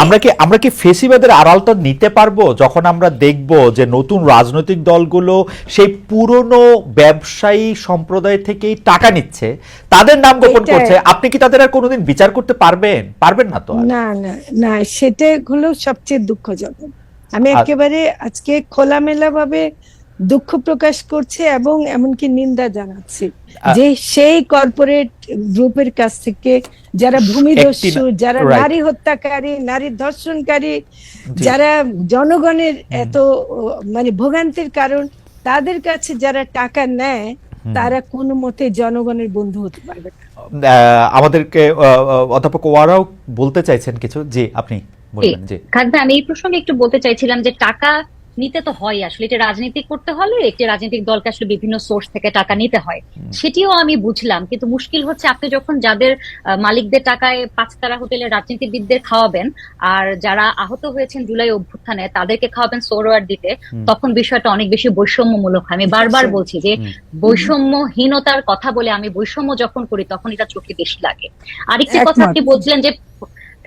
আমরা কি ফেসিবাদের আড়ালটা নিতে পারবো যখন আমরা দেখব যে নতুন রাজনৈতিক দলগুলো সেই পুরনো ব্যবসায়ী সম্প্রদায় থেকেই টাকা নিচ্ছে, তাদের নাম গোপন এটাই। করছে? আপনি কি তাদের আর কোনোদিন বিচার করতে পারবেন? পারবেন না তো আর। না না না, সেটা হলো সবচেয়ে দুঃখজনক। আমি আর- একেবারে আজকে খোলামেলা ভাবে দুঃখ প্রকাশ করছি এবং এমনকি নিন্দা জানাচ্ছি যে সেই কর্পোরেট গ্রুপের কাছ থেকে যারা ভূমিদস্যু, যারা right. নারী হত্যাকারী, নারী ধর্ষণকারী, জি। যারা জনগণের এত মানে ভোগান্তির কারণ, তাদের কাছে যারা টাকা নেয়, তারা কোনো মতে জনগণের বন্ধু হতে পারবে না। আমাদেরকে অধ্যাপক ওয়ারাও বলতে চাইছেন কিছু। জি, আপনি বলবেন। জি। থাকবে, আমি এই প্রসঙ্গে একটু বলতে চাইছিলাম যে টাকা নিতে তো হয়, আসলে এটা রাজনীতি করতে হলে একটি রাজনৈতিক দলকে আসলে বিভিন্ন সোর্স থেকে টাকা নিতে হয়, সেটিও আমি বুঝলাম। কিন্তু মুশকিল হচ্ছে আপনি যখন যাদের মালিকদের টাকায় পাঁচতারা হোটেলের রাজনীতিবিদদের খাওয়াবেন, আর যারা আহত হয়েছেন জুলাই অভ্যুত্থানে তাদেরকে খাওয়াবেন সোহরাওয়ার্দ দিতে, তখন বিষয়টা অনেক বেশি বৈষম্যমূলক হয়। আমি বারবার বলছি যে বৈষম্যহীনতার কথা বলে আমি বৈষম্য যখন করি তখন এটা চোখে বেশি লাগে। আরেকটি কথা আপনি বলছিলেন যে,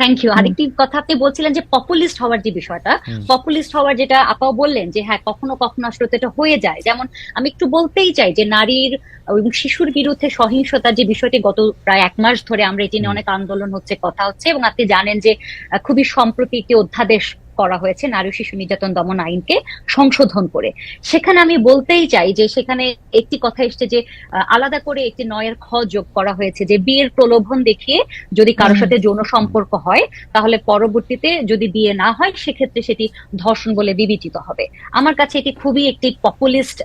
থ্যাংক ইউ, আরেকটি কথা আপনি বলছিলেন যে পপুলিস্ট হওয়ার যে বিষয়টা, পপুলিস্ট হওয়ার যেটা আপাও বললেন যে হ্যাঁ কখনো কখনো আসলে তো এটা হয়ে যায়। যেমন আমি একটু বলতেই চাই যে নারীর এবং শিশুর বিরুদ্ধে সহিংসতার যে বিষয়টি গত প্রায় 1 মাস ধরে আমরা এটি নিয়ে অনেক আন্দোলন হচ্ছে, কথা হচ্ছে, এবং আপনি জানেন যে খুবই সম্প্রতি একটি অধ্যাদেশ করা হয়েছে নারী শিশু নির্যাতন দমন আইনকে সংশোধন করে। সেখানে আমি বলতেই চাই যে সেখানে একটি কথা এসছে যে আলাদা করে একটি 9 খ যোগ করা হয়েছে যে বিয়ের প্রলোভন দেখিয়ে যদি কারোর সাথে যৌন সম্পর্ক হয় তাহলে পরবর্তীতে যদি বিয়ে না হয় সেক্ষেত্রে সেটি ধর্ষণ বলে বিবেচিত হবে। আমার কাছে এটি খুবই একটি পপুলিস্ট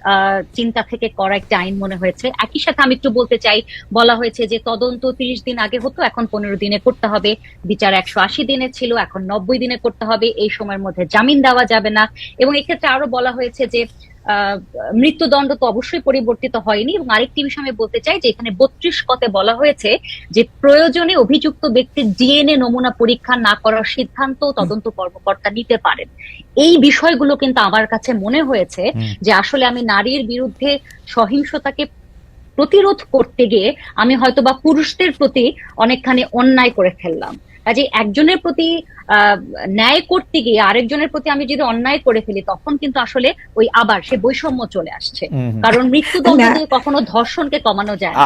চিন্তা থেকে করা একটি আইন মনে হয়েছে। একই সাথে আমি একটু বলতে চাই, বলা হয়েছে যে তদন্ত 30 দিন আগে হতো, এখন 15 দিনে করতে হবে, বিচার 180 দিনে ছিল, এখন 90 দিনে করতে হবে, এই সময়ের মধ্যে জামিন দেওয়া যাবে না। এবং এক্ষেত্রে আরো বলা হয়েছে যে মৃত্যুদণ্ড তো অবশ্যই পরিবর্তিত হয়নি। এবং আরেকটি বিষয় আমি বলতে চাই যে এখানে 32 কতে বলা হয়েছে যে প্রয়োজনে অভিযুক্ত ব্যক্তির ডিএনএ নমুনা পরীক্ষা না করার সিদ্ধান্ত তদন্ত কর্মকর্তা নিতে পারেন। এই বিষয়গুলো কিন্তু আমার কাছে মনে হয়েছে যে আসলে আমি নারীর বিরুদ্ধে সহিংসতাকে প্রতিরোধ করতে গিয়ে আমি হয়তো বা পুরুষদের প্রতি অনেকখানি অন্যায় করে ফেললাম। কাজে একজনের প্রতি ন্যায় করতে গিয়ে আরেকজনের প্রতি আমি যদি অন্যায় করে ফেলি তখন কিন্তু আসলে ওই আবার সে বৈষম্য চলে আসছে, কারণ মৃত্যুদণ্ড দিয়ে কখনো ধর্ষণকে কমানো যায় না।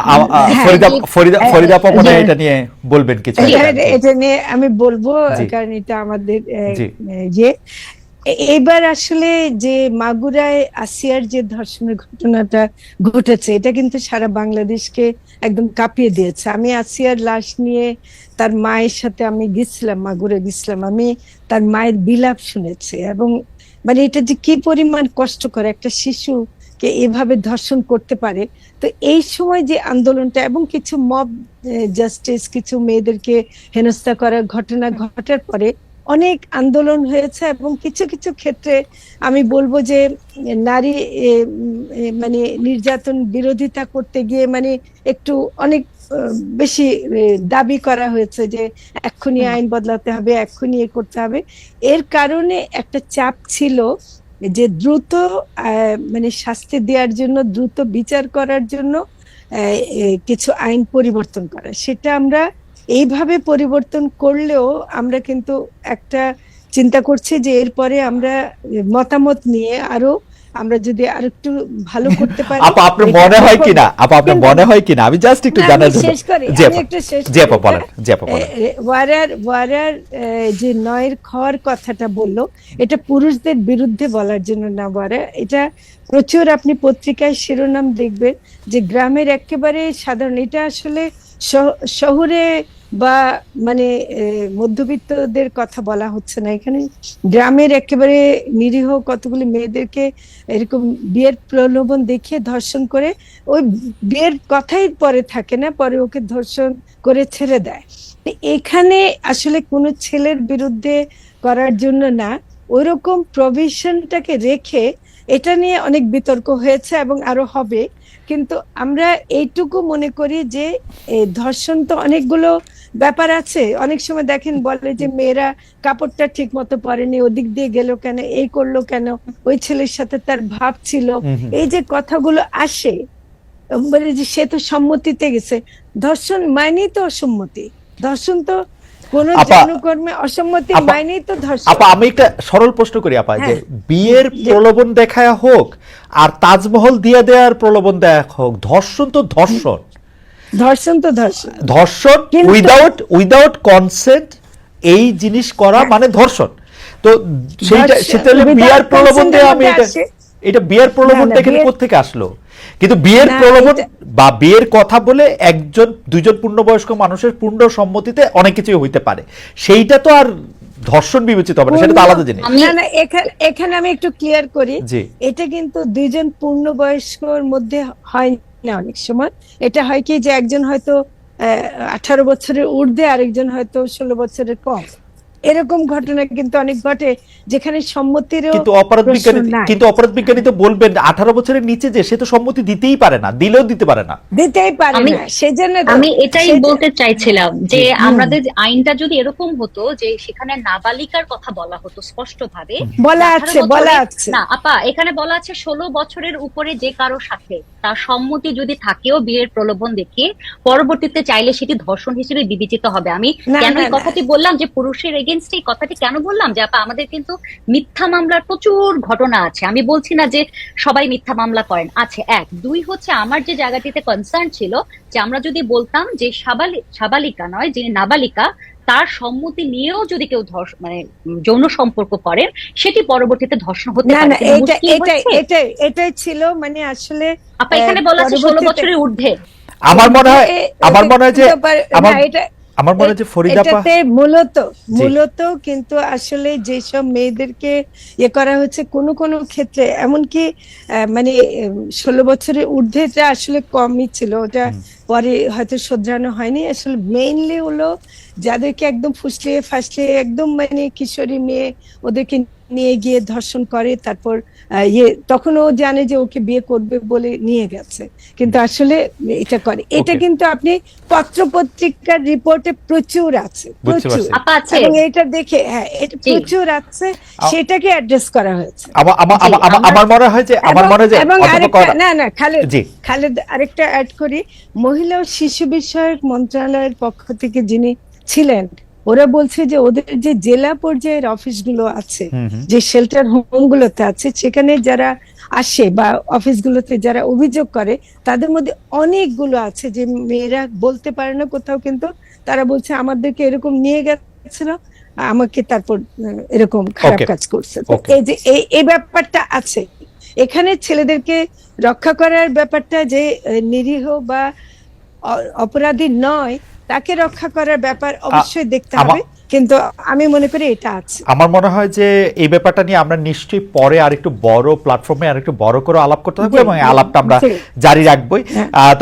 ফরিদা আপা মনে হয় এটা নিয়ে বলবেন কিছু। এটা নিয়ে আমি বলবো, কারণ এটা আমাদের যে এবার আসলে যে মাগুরায় আসিয়ার যে ধর্ষণের ঘটনাটা ঘটেছে, এটা কিন্তু সারা বাংলাদেশকে একদম কাঁপিয়ে দিয়েছে। আমি আসিয়ার লাশ নিয়ে তার মায়ের সাথে আমি গেছিলাম, মাগুরা গেছিলাম, আমি তার মায়ের বিলাপ শুনেছি। এবং মানে এটা যে কি পরিমাণ কষ্টকর, একটা শিশুকে এভাবে ধর্ষণ করতে পারে। তো এই সময় যে আন্দোলনটা এবং কিছু মব জাস্টিস, কিছু মেয়েদেরকে হেনস্থা করার ঘটনা ঘটার পরে অনেক আন্দোলন হয়েছে। এবং কিছু কিছু ক্ষেত্রে আমি বলবো যে নারী মানে নির্যাতন বিরোধিতা করতে গিয়ে মানে একটু অনেক বেশি দাবি করা হয়েছে যে এক্ষুনি আইন বদলাতে হবে, এক্ষুনি করতে হবে। এর কারণে একটা চাপ ছিল যে দ্রুত মানে শাস্তি দেওয়ার জন্য, দ্রুত বিচার করার জন্য কিছু আইন পরিবর্তন করা। সেটা আমরা এইভাবে পরিবর্তন করলেও আমরা কিন্তু একটা চিন্তা করছি যে এরপরে আমরা মতামত নিয়ে আরো আমরা যদি আরেকটু ভালো করতে পারি। আপা আপনার মনে হয় কিনা, আপা আপনার মনে হয় কিনা, আমি জাস্ট একটু জানার জন্য। শেষ করি, জি আমি আপা, একটু শেষ জি আপা করি। বলেন, জি আপা বলেন। ওয়ারার যে নয়ের খর কথাটা বললো, এটা পুরুষদের বিরুদ্ধে বলার জন্য না, এটা প্রচুর আপনি পত্রিকায় শিরোনাম দেখবেন যে গ্রামের একেবারে সাধারণ, এটা আসলে শহরে বা মানে মধ্যবিত্তদের কথা বলা হচ্ছে না এখানে, গ্রামের একেবারে নিরীহ কতগুলি মেয়েদেরকে এরকম বিয়ের প্রলোভন দেখিয়ে ধর্ষণ করে, ওই বিয়ের কথাই পরে থাকে না, পরে ওকে ধর্ষণ করে ছেড়ে দেয়। এখানে আসলে কোনো ছেলের বিরুদ্ধে করার জন্য না, ওইরকম প্রভিশনটাকে রেখে এটা নিয়ে অনেক বিতর্ক হয়েছে এবং আরো হবে। কিন্তু আমরা এইটুকু মনে করি যে ধর্ষণ তো অনেকগুলো ব্যাপার আছে, অনেক সময় দেখেন বলে যে মেয়েরা কাপড়টা ঠিক মতো পরেনি, ওদিক দিয়ে গেল কেন, এই করলো কেন, ওই ছেলের সাথে তার ভাব ছিল, এই যে কথাগুলো আসে, বলে যে সে তো সম্মতিতে গেছে। ধর্ষণ মানেই তো অসম্মতি, ধর্ষণ তো কোন জনকর্মে অসম্মতি মানেই তো ধর্ষণ। আপা আমি একটা সরল প্রশ্ন করি আপা, যে বিয়ের প্রলোভন দেখায় হোক আর তাজমহল দিয়ে দেওয়ার প্রলোভন দেয়া হোক, ধর্ষণ তো ধর্ষণ, ধর্ষণ তো ধর্ষণ, ধর্ষণ উইদাউট কনসেন্ট এই জিনিস করা মানে ধর্ষণ। তো সেটা হলে বিয়ের প্রলোভন দেওয়া, আমি এটা বিয়ের প্রলোভন দেখেন কোত্থেকে আসলো? কিন্তু বিয়ের প্রলোভন বা বিয়ের কথা বলে দুইজন পূর্ণবয়স্ক মানুষের পূর্ণ সম্মতিতে অনেক কিছুই হইতে পারে, সেইটা তো আর ধর্ষণ বিবেচিত হবে না, সেটা তো আলাদা জিনিস। না, এখানে আমি একটু ক্লিয়ার করি, এটা কিন্তু দুইজন পূর্ণবয়স্কর মধ্যে হয় না, অনেক সময় এটা হয় কি যে একজন হয়তো 18 বছরের ঊর্ধ্বে, আরেকজন হয়তো 16 বছরের কম, এরকম ঘটনা কিন্তু অনেক ঘটে যেখানে সম্মতির। কিন্তু অপরাধ বিজ্ঞানী তো বলবেন 18 বছরের নিচে যে সে তো সম্মতি দিতেই পারে না, দিলেও দিতে পারে না, দিতেই পারে না। সেজন্য আমি এটাই বলতে চাইছিলাম যে আমাদের আইনটা যদি এরকম হতো যে সেখানে নাবালিকার কথা বলা হতো স্পষ্টভাবে, বলা আছে না আপা, এখানে বলা আছে 16 বছরের উপরে যে কারো সাথে তার সম্মতি যদি থাকেও বিয়ের প্রলোভন দেখিয়ে পরবর্তীতে চাইলে সেটি ধর্ষণ হিসেবে বিবেচিত হবে। আমি কেন এই কথাটি বললাম যে পুরুষের এগেইনস্ট এই কথাটি কেন বললাম, যে আপা আমাদের কিন্তু মিথ্যা মামলার প্রচুর ঘটনা আছে, আমি বলছি না যে সবাই মিথ্যা মামলা করেন, আছে। এক, দুই হচ্ছে আমার যে জায়গাটিতে কনসার্ন ছিল যে আমরা যদি বলতাম যে সাবালিকা নয়, যে নাবালিকা, তার সম্মতি নিয়েও যদি কেউ মানে যৌন সম্পর্ক করেন, সেটি পরবর্তীতে ধর্ষণ হতে পারে। এটাই ছিল, মানে আসলে আপা এখানে বলা আছে 16 বছরের ঊর্ধ্বে। আমার মনে হয় যে ফরিদা আপা মূলত কিন্তু আসলে যেসব মেয়েদেরকে করা হচ্ছে কোন ক্ষেত্রে, এমনকি মানে 16 বছরের ঊর্ধ্বেটা আসলে কমই ছিল, ওটা পরে হয়তো শোধরানো হয়নি। আসলে মেইনলি হলো যাদেরকে একদম ফুসলিয়ে ফাসলিয়ে একদম মানে কিশোরী মেয়ে, ওদেরকে নিয়ে গিয়ে ধর্ষণ করে, তারপর তখন ও জানে যে ওকে বিয়ে করবে বলে নিয়ে গেছে, কিন্তু আসলে এটা করে। এটা কিন্তু আপনি পত্রপত্রিকার রিপোর্টে প্রচুর আছে, এবং এটা দেখে এটা প্রচুর আছে, সেটাকে অ্যাড্রেস করা হয়েছে। আমার মনে হয় যে এবং খালেদ আরেকটা অ্যাড করি, মহিলা ও শিশু বিষয়ক মন্ত্রণালয়ের পক্ষ থেকে যিনি ছিলেন, ওরা বলছে যে ওদের যে জেলা পর্যায়ের অফিসগুলো আছে, যে শেল্টার হোম গুলোতে আছে, সেখানে যারা আসে বা অফিসগুলোতে যারা অভিযোগ করে, তাদের মধ্যে অনেকগুলো আছে যে মেয়েরা বলতে পারে না কোথাও, কিন্তু তারা বলছে আমাদেরকে এরকম নিয়ে গেছিল, আমাকে তারপর এরকম খারাপ কাজ করছে। এই যে এই ব্যাপারটা আছে এখানে, ছেলেদেরকে রক্ষা করার ব্যাপারটা, যে নিরীহ বা অপরাধী নয় তাকে রক্ষা করার ব্যাপার অবশ্যই দেখতে হবে, কিন্তু আমি মনে করি এটা আছে। আমার মনে হয় যে এই ব্যাপারটা নিয়ে আমরা নিশ্চয়ই পরে আরেকটু বড় প্ল্যাটফর্মে আরেকটু বড় করে আলাপ করতে থাকবো, এবং আলাপটা আমরা জারি রাখবোই।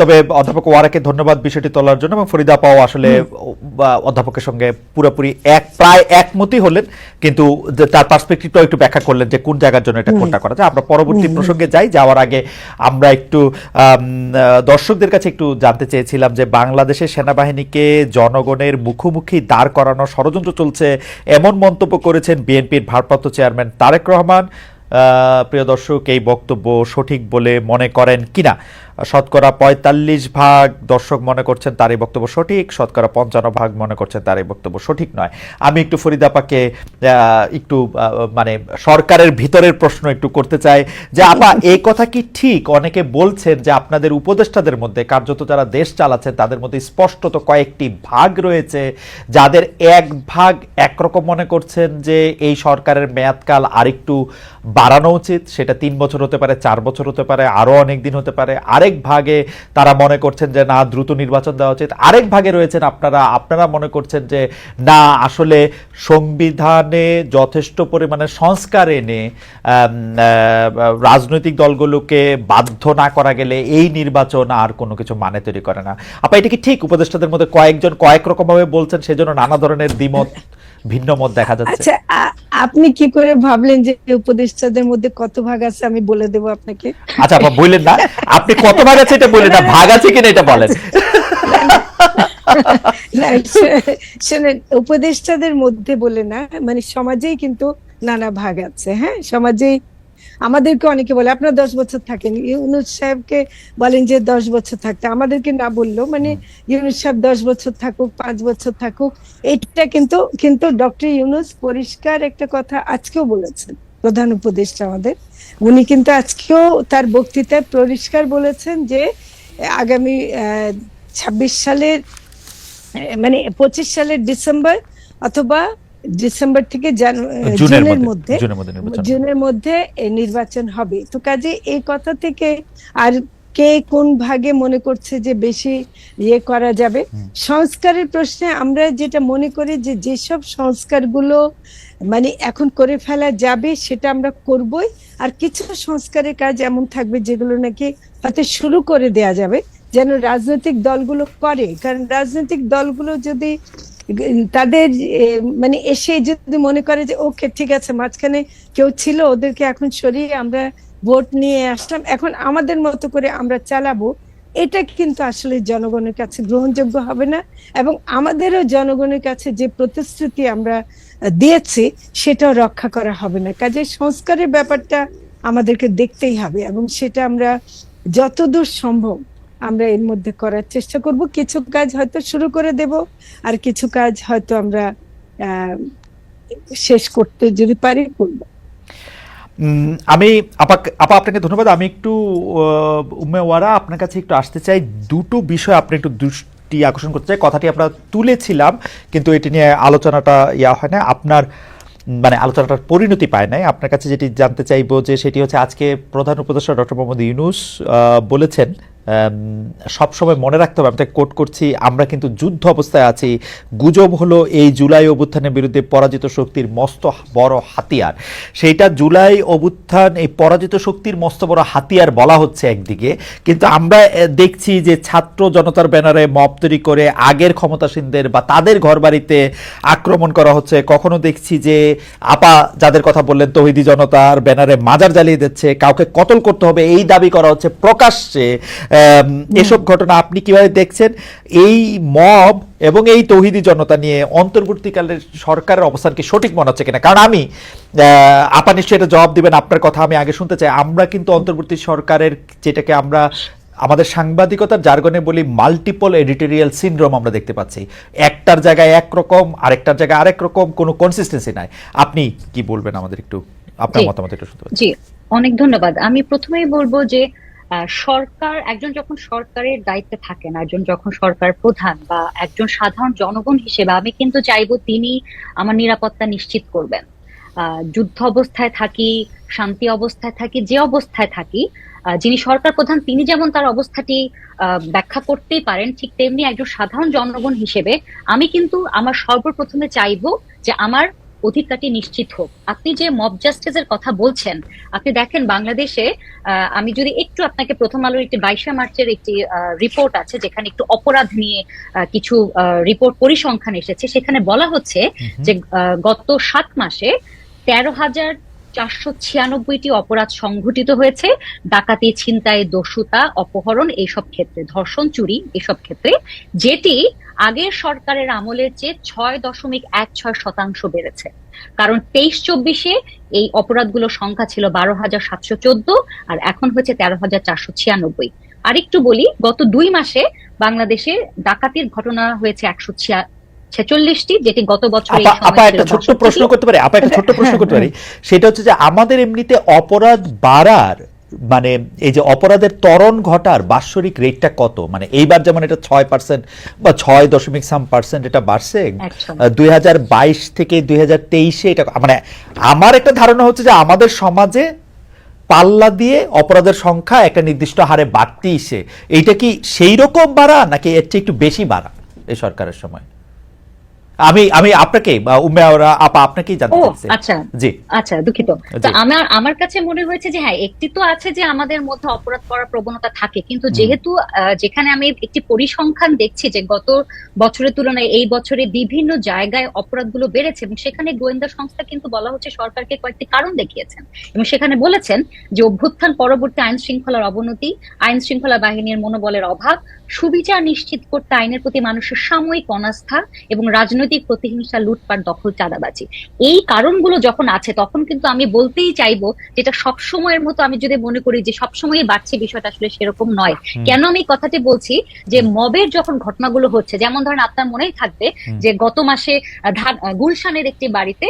তবে অধ্যাপক ওয়ারাকে ধন্যবাদ বিষয়টি তোলার জন্য, এবং ফরিদা আপাও আসলে অধ্যাপকের সঙ্গে পুরোপুরি প্রায় একমতই হলেন, কিন্তু তার পার্সপেক্টিভটাও একটু ব্যাখ্যা করলেন যে কোন জায়গার জন্য এটা কোনটা করা যায়। আমরা পরবর্তী প্রসঙ্গে যাওয়ার আগে আমরা একটু দর্শকদের কাছে একটু জানতে চেয়েছিলাম যে বাংলাদেশের সেনাবাহিনীকে জনগণের মুখোমুখি দাঁড় করানো ষড়যন্ত্র চলছে, এমন মন্তব্য করেছেন বিএনপির ভারপ্রাপ্ত চেয়ারম্যান তারেক রহমান। প্রিয় দর্শক, এই বক্তব্য সঠিক বলে মনে করেন কিনা? শতকরা 45% দর্শক মনে করছেন তার এই বক্তব্য সঠিক, শতকরা 55% মনে করছেন তার এই বক্তব্য সঠিক নয়। আমি একটু ফরিদা আপাকে একটু মানে সরকারের ভিতরের প্রশ্ন একটু করতে চাই যে আপা এই কথা কি ঠিক? অনেকে বলছেন যে আপনাদের উপদেষ্টাদের মধ্যে কার্যত যারা দেশ চালাচ্ছেন তাদের মধ্যে স্পষ্টত কয়েকটি ভাগ রয়েছে, যাদের এক ভাগ একরকম মনে করছেন যে এই সরকারের মেয়াদকাল আরেকটু বাড়ানো উচিত, সেটা 3 বছর হতে পারে, 4 বছর হতে পারে, আরো অনেক দিন হতে পারে। আরেক ভাগে তারা মনে করছেন যে না, দ্রুত নির্বাচন দেওয়া উচিত। আরেক ভাগে রয়েছেন আপনারা মনে করছেন যে না, আসলে সংবিধানে যথেষ্ট পরিমাণে সংস্কার এনে রাজনৈতিক দলগুলোকে বাধ্য না করা গেলে এই নির্বাচন আর কোনো কিছু মানে তৈরি করে না। আপা এটা কি ঠিক? উপদেষ্টাদের মধ্যে কয়েকজন কয়েক রকম ভাবে বলছেন, সেজন্য নানা ধরনের দ্বিমত, ভিন্ন মত দেখা যাচ্ছে। আচ্ছা, আপনি কি করে ভাবলেন যে উপদেষ্টাদের মধ্যে কত ভাগ আছে? আমি বলে দেবো আপনাকে। আচ্ছা আপা বললেন না, আপনি কত ভাগ আছে এটা বললেন না, ভাগ আছে কিনা এটা বলেন। শোনেন, উপদেষ্টাদের মধ্যে বলে না, মানে সমাজেই কিন্তু নানা ভাগ আছে। হ্যাঁ, সমাজেই আমাদেরকে অনেকে বলে আপনারা 10 বছর থাকেন, ইউনূস সাহেবকে বলেন যে 10 বছর থাকতে, আমাদেরকে না বললেও মানে ইউনূস সাহেব 10 বছর থাকুক, 5 বছর থাকুক, এটা কিন্তু কিন্তু ডক্টর ইউনূস পরিষ্কার একটা কথা আজকেও বলেছেন, প্রধান উপদেষ্টা আমাদের। উনি কিন্তু আজকেও তার বক্তৃতায় পরিষ্কার বলেছেন যে আগামী 26 সালের মানে 25 সালের ডিসেম্বর অথবা ডিসেম্বর থেকে জুনের মধ্যে নির্বাচন হবে। তো কাজে এই কথা থেকে আর কে কোন ভাগে মনে করছে যে বেশি ইয়ে করা যাবে, সংস্কারের প্রশ্নে আমরা যেটা মনে করি যে যেসব সংস্কারগুলো মানে এখন করে ফেলা যাবে সেটা আমরা করবই, আর কিছু সংস্কারের কাজ এমন থাকবে যেগুলো নাকি হয়তো শুরু করে দেয়া যাবে, যেন রাজনৈতিক দলগুলো করে। কারণ রাজনৈতিক দলগুলো যদি তাদের মানে এসে যদি মনে করে যে ওকে ঠিক আছে, মাঝখানে কেউ ছিল, ওদেরকে এখন সরিয়ে আমরা ভোট নিয়ে আসলাম, এখন আমাদের মতো করে আমরা চালাবো, এটা কিন্তু আসলে জনগণের কাছে গ্রহণযোগ্য হবে না। এবং আমাদেরও জনগণের কাছে যে প্রতিশ্রুতি আমরা দিয়েছি সেটাও রক্ষা করা হবে না। কাজে সংস্কারের ব্যাপারটা আমাদেরকে দেখতেই হবে, এবং সেটা আমরা যতদূর সম্ভব আমরা এর মধ্যে করার চেষ্টা করব। কিছু কাজ হয়তো শুরু করে দেব, আর কিছু কাজ হয়তো আমরা শেষ করতে যদি পারি করব। আমি আপা আপনাকে ধন্যবাদ। আমি একটু উম্মে ওয়ারা আপনার কাছে একটু আসতে চাই, দুটো বিষয় আপনি একটু দৃষ্টি আকর্ষণ করতে চাই। কথাটি আমরা তুলেছিলাম কিন্তু এটি নিয়ে আলোচনাটা হয় না, আপনার মানে আলোচনাটার পরিণতি পায় নাই। আপনার কাছে যেটি জানতে চাইবো যে সেটি হচ্ছে, আজকে প্রধান উপদেষ্টা ডক্টর মোহাম্মদ ইউনূস বলেছেন সবসময় মনে রাখতে হবে, আমি তাকে কোট করছি, আমরা কিন্তু যুদ্ধ অবস্থায় আছি। গুজব হলো এই জুলাই অভ্যুত্থানের বিরুদ্ধে পরাজিত শক্তির মস্ত বড় হাতিয়ার। সেইটা জুলাই অভ্যুত্থান এই পরাজিত শক্তির মস্ত বড় হাতিয়ার বলা হচ্ছে একদিকে, কিন্তু আমরা দেখছি যে ছাত্র জনতার ব্যানারে মব তৈরি করে আগের ক্ষমতাসীনদের বা তাদের ঘরবাড়িতে আক্রমণ করা হচ্ছে। কখনো দেখছি যে আপা যাদের কথা বললেন তৌহিদি জনতার ব্যানারে মাজার জ্বালিয়ে দিচ্ছে, কাউকে কতল করতে হবে এই দাবি করা হচ্ছে প্রকাশ্যে। এসব ঘটনা আপনি কিভাবে দেখছেন? এই মব এবং এই তৌহিদি জনতা নিয়ে অন্তর্বর্তীকালের সরকারের অবস্থান কি সঠিক মনে হচ্ছে কিনা? কারণ আমি আপা নিশ্চয়ই এটা জবাব দিবেন, আপনার কথা আমি আগে শুনতে চাই। আমরা কিন্তু অন্তর্বর্তী সরকারের, যেটাকে আমরা আমাদের সাংবাদিকতার জার্গনে বলি মাল্টিপল এডিটোরিয়াল সিনড্রোম, আমরা দেখতে পাচ্ছি। একটার জায়গায় একরকম, আরেকটার জায়গায় আরেক রকম, কোনো কনসিস্টেন্সি নাই। আপনি কি বলবেন আমাদের একটু, আপনার মতামত একটু শুনতে পাচ্ছি। জি, অনেক ধন্যবাদ। আমি প্রথমেই বলবো যে সরকার, একজন যখন সরকারের দায়িত্বে থাকেন, একজন যখন সরকার প্রধান বা একজন সাধারণ জনগণ হিসেবে আমি কিন্তু চাইবো তিনি আমার নিরাপত্তা নিশ্চিত করবেন। যুদ্ধ অবস্থায় থাকি, শান্তি অবস্থায় থাকি, যে অবস্থায় থাকি, যিনি সরকার প্রধান তিনি যেমন তার অবস্থাটি ব্যাখ্যা করতেই পারেন, ঠিক তেমনি একজন সাধারণ জনগণ হিসেবে আমি কিন্তু আমার সর্বপ্রথমে চাইবো যে আমার অধিকারটি নিশ্চিত হোক। আপনি যে মব জাস্টিসের কথা বলছেন, আপনি দেখেন বাংলাদেশে, আমি যদি একটু আপনাকে প্রথম আলোর একটি 22 মার্চের একটি রিপোর্ট আছে যেখানে একটু অপরাধ নিয়ে কিছু রিপোর্ট পরিসংখ্যান এসেছে, সেখানে বলা হচ্ছে যে গত 7 মাসে 13,496টি অপরাধ সংঘটিত হয়েছে, ডাকাতি, ছিনতাই, দস্যুতা, অপহরণ, এইসব ক্ষেত্রে, ধর্ষণ, চুরি, এসব ক্ষেত্রে, যেটি আগের সরকারের আমলের চেয়ে 6.16% বেড়েছে। কারণ 23-24-এ এই অপরাধগুলোর সংখ্যা ছিল 12,714 আর এখন হচ্ছে 13,496। আরেকটু বলি, গত 2 মাসে বাংলাদেশে ডাকাতির ঘটনা হয়েছে 146টি, যেটি গত বছর এই সময় আপা ছিল একটা ছোট্ট 62টি। প্রশ্ন করতে পারি? আপা একটা ছোট্ট প্রশ্ন করতে পারি? সেটা হচ্ছে যে আমাদের এমনিতে অপরাধ বাড়ার মানে এই যে অপরাধের ত্বরণ ঘটার বাৎসরিক রেটটা কত? মানে এইবার যেমন এটা 6% বা 6.some% এটা বাড়ছে, একদম। 2022 থেকে 2023-এ এটা মানে আমার একটা ধারণা হচ্ছে যে আমাদের সমাজে পাল্লা দিয়ে অপরাধের সংখ্যা একটা নির্দিষ্ট হারে বাড়তিছে। এইটা কি সেই রকম বাড়া নাকি এর চেয়ে একটু বেশি বাড়া এই সরকারের সময়? আমি আমি আপনাকে আপা আপনাকেই জানতে ও চাইছি। আচ্ছা জি আচ্ছা, দুঃখিত। তো জি। আমার কাছে মনে হয়েছে যে হ্যাঁ, একটি তো আছে যে আমাদের মধ্যে অপরাধ করার প্রবণতা থাকে, কিন্তু যেহেতু যেখানে আমি একটি পরিসংখ্যান দেখছি যে গত বছরের তুলনায় এই বছরে বিভিন্ন জায়গায় অপরাধগুলো বেড়েছে, এবং সেখানে গোয়েন্দা সংস্থা কিন্তু বলা হচ্ছে সরকারকে কয়েকটি কারণ দেখিয়েছেন, এবং সেখানে বলেছেন যে অভ্যুত্থান পরবর্তী আইন শৃঙ্খলার অবনতি, আইন শৃঙ্খলা বাহিনীর মনোবলের অভাব, সুবিচার নিশ্চিত করতে আইনের প্রতি মানুষের সাময়িক অনাস্থা, এবং রাজনৈতিক প্রতিহিংসা, লুটপাট, দখল, চাঁদাবাজি। এই কারণগুলো যখন আছে তখন কিন্তু আমি বলতেই চাইবো যেটা সবসময়ের মতো আমি যদি মনে করি যে সবসময় বাড়ছে, বিষয়টা আসলে সেরকম নয়। কেন আমি এই কথাটি বলছি? যে মবের যখন ঘটনাগুলো হচ্ছে, যেমন ধরেন আপনার মনেই থাকবে যে গত মাসে গুলশানের একটি বাড়িতে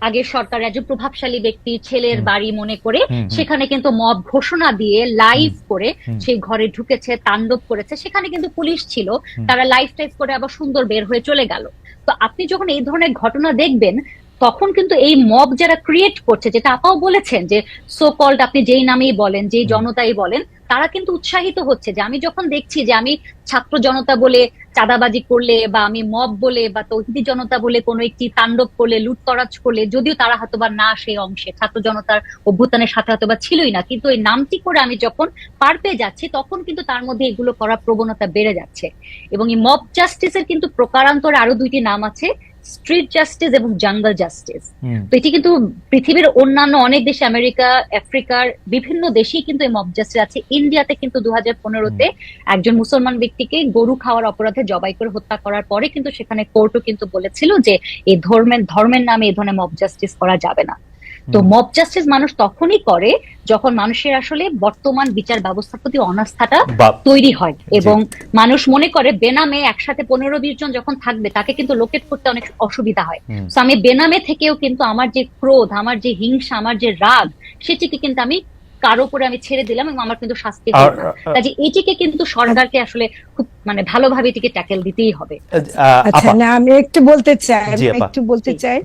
আগের সরকারের একজন প্রভাবশালী ব্যক্তি ছেলের বাড়ি মনে করে সেখানে কিন্তু মব ঘোষণা দিয়ে লাইভ করে সেই ঘরে ঢুকেছে, তাণ্ডব করেছে। সেখানে কিন্তু পুলিশ ছিল, তারা লাইভ টাইভ করে আবার সুন্দর বের হয়ে চলে গেল। তো আপনি যখন এই ধরনের ঘটনা দেখবেন তখন কিন্তু এই মব যারা ক্রিয়েট করছে, যেটা আপাও বলেছেন যে সো কল্ড আপনি যেই নামেই বলেন, যেই জনতাই বলেন, তারা কিন্তু উৎসাহিত হচ্ছে। যে আমি যখন দেখছি যে আমি ছাত্র জনতা বলে চাঁদাবাজি করলে, বা আমি মব বলে বা তৌহিদি জনতা বলে কোনো একটি তাণ্ডব করলে, লুটতরাজ করলে, যদিও তারা হয়তো বা না সেই অংশে ছাত্র জনতার অভ্যুত্থানের সাথে হয়তো বা ছিলই না, কিন্তু এই নামটি করে আমি যখন পার পেয়ে যাচ্ছি তখন কিন্তু তার মধ্যে এগুলো করার প্রবণতা বেড়ে যাচ্ছে। এবং এই মব জাস্টিসের কিন্তু প্রকারান্তরে আরো 2টি নাম আছে, স্ট্রিট জাস্টিস এবং জাঙ্গল জাস্টিস। তো এটি কিন্তু পৃথিবীর অন্যান্য অনেক দেশে, আমেরিকা, আফ্রিকার বিভিন্ন দেশেই কিন্তু এই মব জাস্টিস আছে। ইন্ডিয়াতে কিন্তু 2015-তে একজন মুসলমান ব্যক্তিকে গরু খাওয়ার অপরাধে জবাই করে হত্যা করার পরে কিন্তু সেখানে কোর্টও কিন্তু বলেছিল যে এই ধর্মের নামে এই ধরনের মব জাস্টিস করা যাবে না। তো মব জাস্টিস মানুষ তখনই করে যখন মানুষের আসলে বর্তমান বিচার ব্যবস্থার প্রতি অনাস্থাটা তৈরি হয়, এবং মানুষ মনে করে বেনামে একসাথে 15-20 জন যখন থাকবে তাকে কিন্তু লোকেট করতে অনেক অসুবিধা হয়। তো আমি বেনামে থেকেও কিন্তু আমার যে ক্রোধ, আমার যে হিংসা, আমার যে রাগ, সেটিকে কিন্তু আমি কারো উপরে আমি ছেড়ে দিলাম, এবং আমার কিন্তু শাস্তি হলো না। কাজে এটিকে কিন্তু সরকারকে আসলে খুব মানে ভালোভাবে এটিকে ট্যাকেল দিতেই হবে। আচ্ছা, না আমি একটু বলতে চাই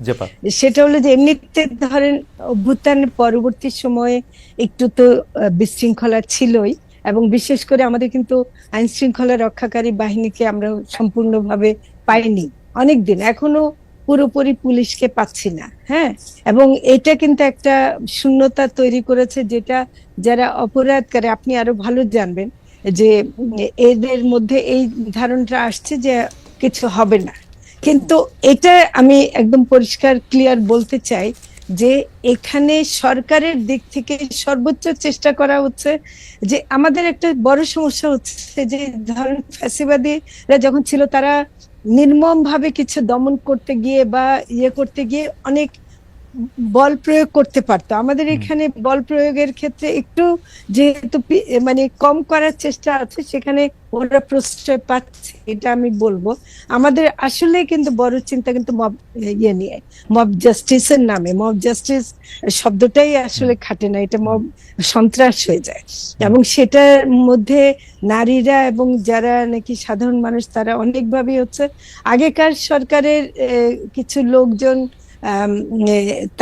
সেটা হলো যে এমনিতে ধরেন অভ্যুত্থানের পরবর্তী সময়ে একটু তো বিশৃঙ্খলা ছিলই, এবং বিশেষ করে আমাদের কিন্তু আইন শৃঙ্খলা রক্ষাকারী বাহিনীকে আমরা সম্পূর্ণভাবে পাইনি অনেকদিন, এখনো পুরোপুরি পুলিশকে পাচ্ছি না। হ্যাঁ, এবং এটা কিন্তু একটা শূন্যতা তৈরি করেছে, যেটা যারা অপরাধ করে আপনি আরো ভালো জানবেন যে এদের মধ্যে এই ধারণাটা আসছে যে কিছু হবে না। কিন্তু এটা আমি একদম পরিষ্কার ক্লিয়ার বলতে চাই যে এখানে সরকারের দিক থেকে সর্বোচ্চ চেষ্টা করা হচ্ছে। যে আমাদের একটা বড় সমস্যা হচ্ছে যে ধরেন ফ্যাসিবাদীরা যখন ছিল তারা নির্মম ভাবে কিছু দমন করতে গিয়ে বা করতে গিয়ে অনেক বল প্রয়োগ করতে পারতো। আমাদের এখানে বল প্রয়োগের ক্ষেত্রে একটু যেহেতু মানে কম করার চেষ্টা আছে, সেখানে ওরা প্রশ্রয় পাচ্ছে, এটা আমি বলবো। আমাদের আসলে কিন্তু বড় চিন্তা কিন্তু মব নিয়ে, মব জাস্টিসের নামে। মব জাস্টিস শব্দটাই আসলে খাটে না, এটা মব সন্ত্রাস হয়ে যায়, এবং সেটার মধ্যে নারীরা এবং যারা নাকি সাধারণ মানুষ তারা অনেকভাবেই হচ্ছে। আগেকার সরকারের কিছু লোকজন